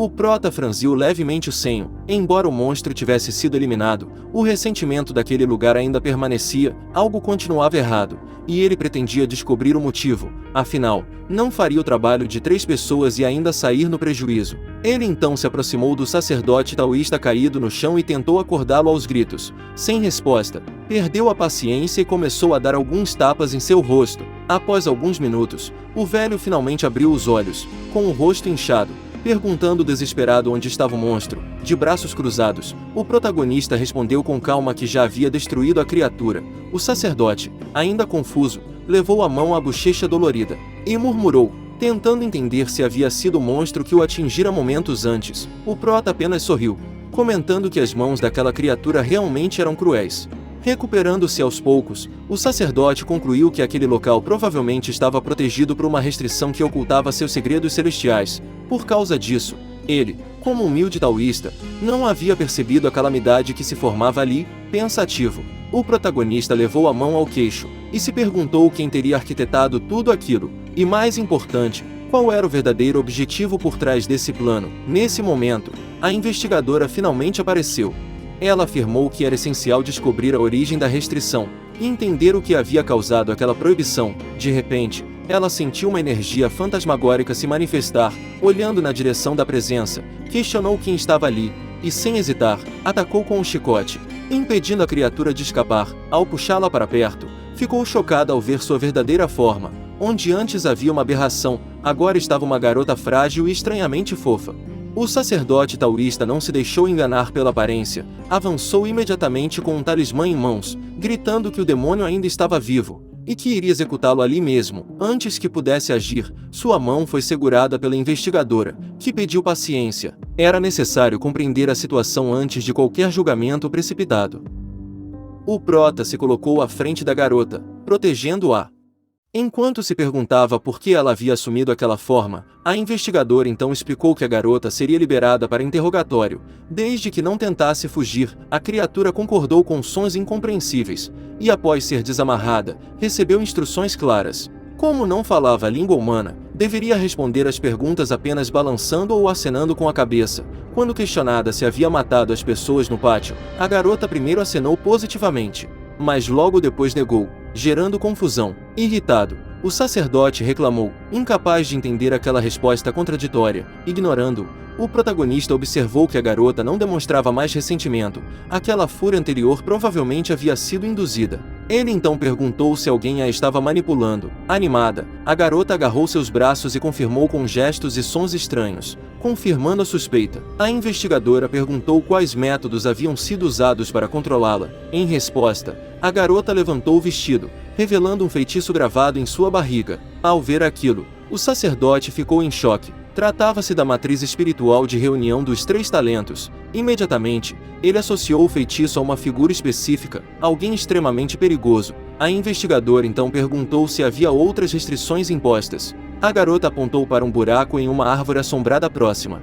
A: O Prota franziu levemente o senho. Embora o monstro tivesse sido eliminado, o ressentimento daquele lugar ainda permanecia, algo continuava errado, e ele pretendia descobrir o motivo. Afinal, não faria o trabalho de 3 pessoas e ainda sair no prejuízo. Ele então se aproximou do sacerdote taoísta caído no chão e tentou acordá-lo aos gritos. Sem resposta, perdeu a paciência e começou a dar alguns tapas em seu rosto. Após alguns minutos, o velho finalmente abriu os olhos, com o rosto inchado, perguntando desesperado onde estava o monstro. De braços cruzados, o protagonista respondeu com calma que já havia destruído a criatura. O sacerdote, ainda confuso, levou a mão à bochecha dolorida e murmurou, tentando entender se havia sido o monstro que o atingira momentos antes. O Prota apenas sorriu, comentando que as mãos daquela criatura realmente eram cruéis. Recuperando-se aos poucos, o sacerdote concluiu que aquele local provavelmente estava protegido por uma restrição que ocultava seus segredos celestiais. Por causa disso, ele, como humilde taoísta, não havia percebido a calamidade que se formava ali. Pensativo, o protagonista levou a mão ao queixo e se perguntou quem teria arquitetado tudo aquilo, e mais importante, qual era o verdadeiro objetivo por trás desse plano. Nesse momento, a investigadora finalmente apareceu. Ela afirmou que era essencial descobrir a origem da restrição e entender o que havia causado aquela proibição. De repente, ela sentiu uma energia fantasmagórica se manifestar. Olhando na direção da presença, questionou quem estava ali e, sem hesitar, atacou com um chicote, impedindo a criatura de escapar. Ao puxá-la para perto, ficou chocada ao ver sua verdadeira forma. Onde antes havia uma aberração, agora estava uma garota frágil e estranhamente fofa. O sacerdote taoísta não se deixou enganar pela aparência, avançou imediatamente com um talismã em mãos, gritando que o demônio ainda estava vivo e que iria executá-lo ali mesmo. Antes que pudesse agir, sua mão foi segurada pela investigadora, que pediu paciência. Era necessário compreender a situação antes de qualquer julgamento precipitado. O Prota se colocou à frente da garota, protegendo-a. Enquanto se perguntava por que ela havia assumido aquela forma, a investigadora então explicou que a garota seria liberada para interrogatório, desde que não tentasse fugir. A criatura concordou com sons incompreensíveis, e após ser desamarrada, recebeu instruções claras. Como não falava a língua humana, deveria responder às perguntas apenas balançando ou acenando com a cabeça. Quando questionada se havia matado as pessoas no pátio, a garota primeiro acenou positivamente, mas logo depois negou, gerando confusão. Irritado, o sacerdote reclamou, incapaz de entender aquela resposta contraditória. Ignorando-o, o protagonista observou que a garota não demonstrava mais ressentimento. Aquela fúria anterior provavelmente havia sido induzida. Ele então perguntou se alguém a estava manipulando. Animada, a garota agarrou seus braços e confirmou com gestos e sons estranhos, confirmando a suspeita. A investigadora perguntou quais métodos haviam sido usados para controlá-la. Em resposta, a garota levantou o vestido, revelando um feitiço gravado em sua barriga. Ao ver aquilo, o sacerdote ficou em choque. Tratava-se da matriz espiritual de reunião dos 3 talentos. Imediatamente, ele associou o feitiço a uma figura específica, alguém extremamente perigoso. A investigadora então perguntou se havia outras restrições impostas. A garota apontou para um buraco em uma árvore assombrada próxima.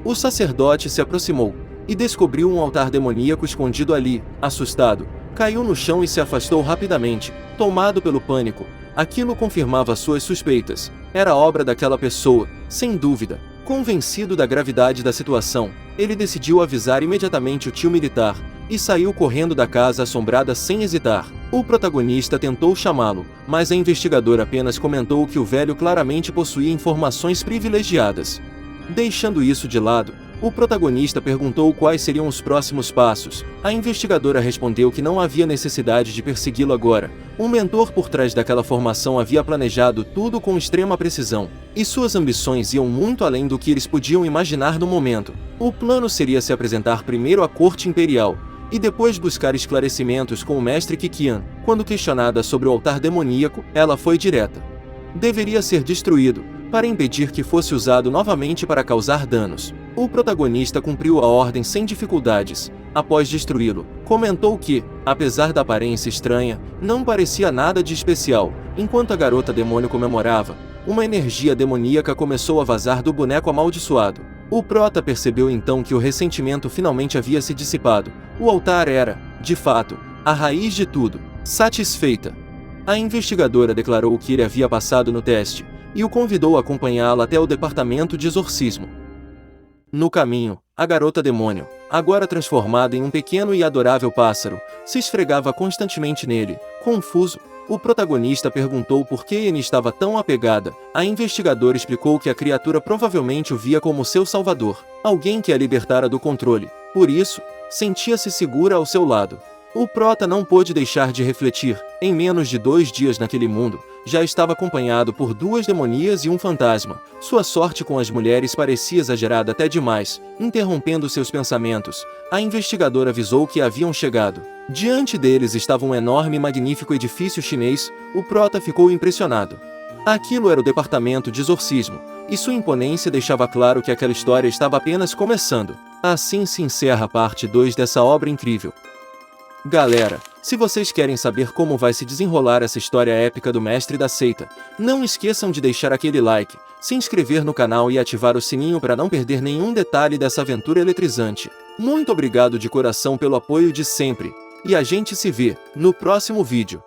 A: O sacerdote se aproximou e descobriu um altar demoníaco escondido ali. Assustado, caiu no chão e se afastou rapidamente, tomado pelo pânico. Aquilo confirmava suas suspeitas. Era obra daquela pessoa, sem dúvida. Convencido da gravidade da situação, ele decidiu avisar imediatamente o tio militar e saiu correndo da casa assombrada sem hesitar. O protagonista tentou chamá-lo, mas a investigadora apenas comentou que o velho claramente possuía informações privilegiadas. Deixando isso de lado, o protagonista perguntou quais seriam os próximos passos. A investigadora respondeu que não havia necessidade de persegui-lo agora. Um mentor por trás daquela formação havia planejado tudo com extrema precisão, e suas ambições iam muito além do que eles podiam imaginar no momento. O plano seria se apresentar primeiro à corte imperial, e depois buscar esclarecimentos com o mestre Kikian. Quando questionada sobre o altar demoníaco, ela foi direta. Deveria ser destruído, para impedir que fosse usado novamente para causar danos. O protagonista cumpriu a ordem sem dificuldades. Após destruí-lo, comentou que, apesar da aparência estranha, não parecia nada de especial. Enquanto a garota demônio comemorava, uma energia demoníaca começou a vazar do boneco amaldiçoado. O Prota percebeu então que o ressentimento finalmente havia se dissipado. O altar era, de fato, a raiz de tudo. Satisfeita, a investigadora declarou que ele havia passado no teste e o convidou a acompanhá-la até o departamento de exorcismo. No caminho, a garota demônio, agora transformada em um pequeno e adorável pássaro, se esfregava constantemente nele. Confuso, o protagonista perguntou por que Anne estava tão apegada. A investigadora explicou que a criatura provavelmente o via como seu salvador, alguém que a libertara do controle. Por isso, sentia-se segura ao seu lado. O prota não pôde deixar de refletir. Em menos de 2 dias naquele mundo, já estava acompanhado por 2 demonias e um fantasma. Sua sorte com as mulheres parecia exagerada até demais. Interrompendo seus pensamentos, a investigadora avisou que haviam chegado. Diante deles estava um enorme e magnífico edifício chinês. O prota ficou impressionado. Aquilo era o departamento de exorcismo, e sua imponência deixava claro que aquela história estava apenas começando. Assim se encerra a parte 2 dessa obra incrível. Galera, se vocês querem saber como vai se desenrolar essa história épica do mestre da seita, não esqueçam de deixar aquele like, se inscrever no canal e ativar o sininho para não perder nenhum detalhe dessa aventura eletrizante. Muito obrigado de coração pelo apoio de sempre, e a gente se vê no próximo vídeo.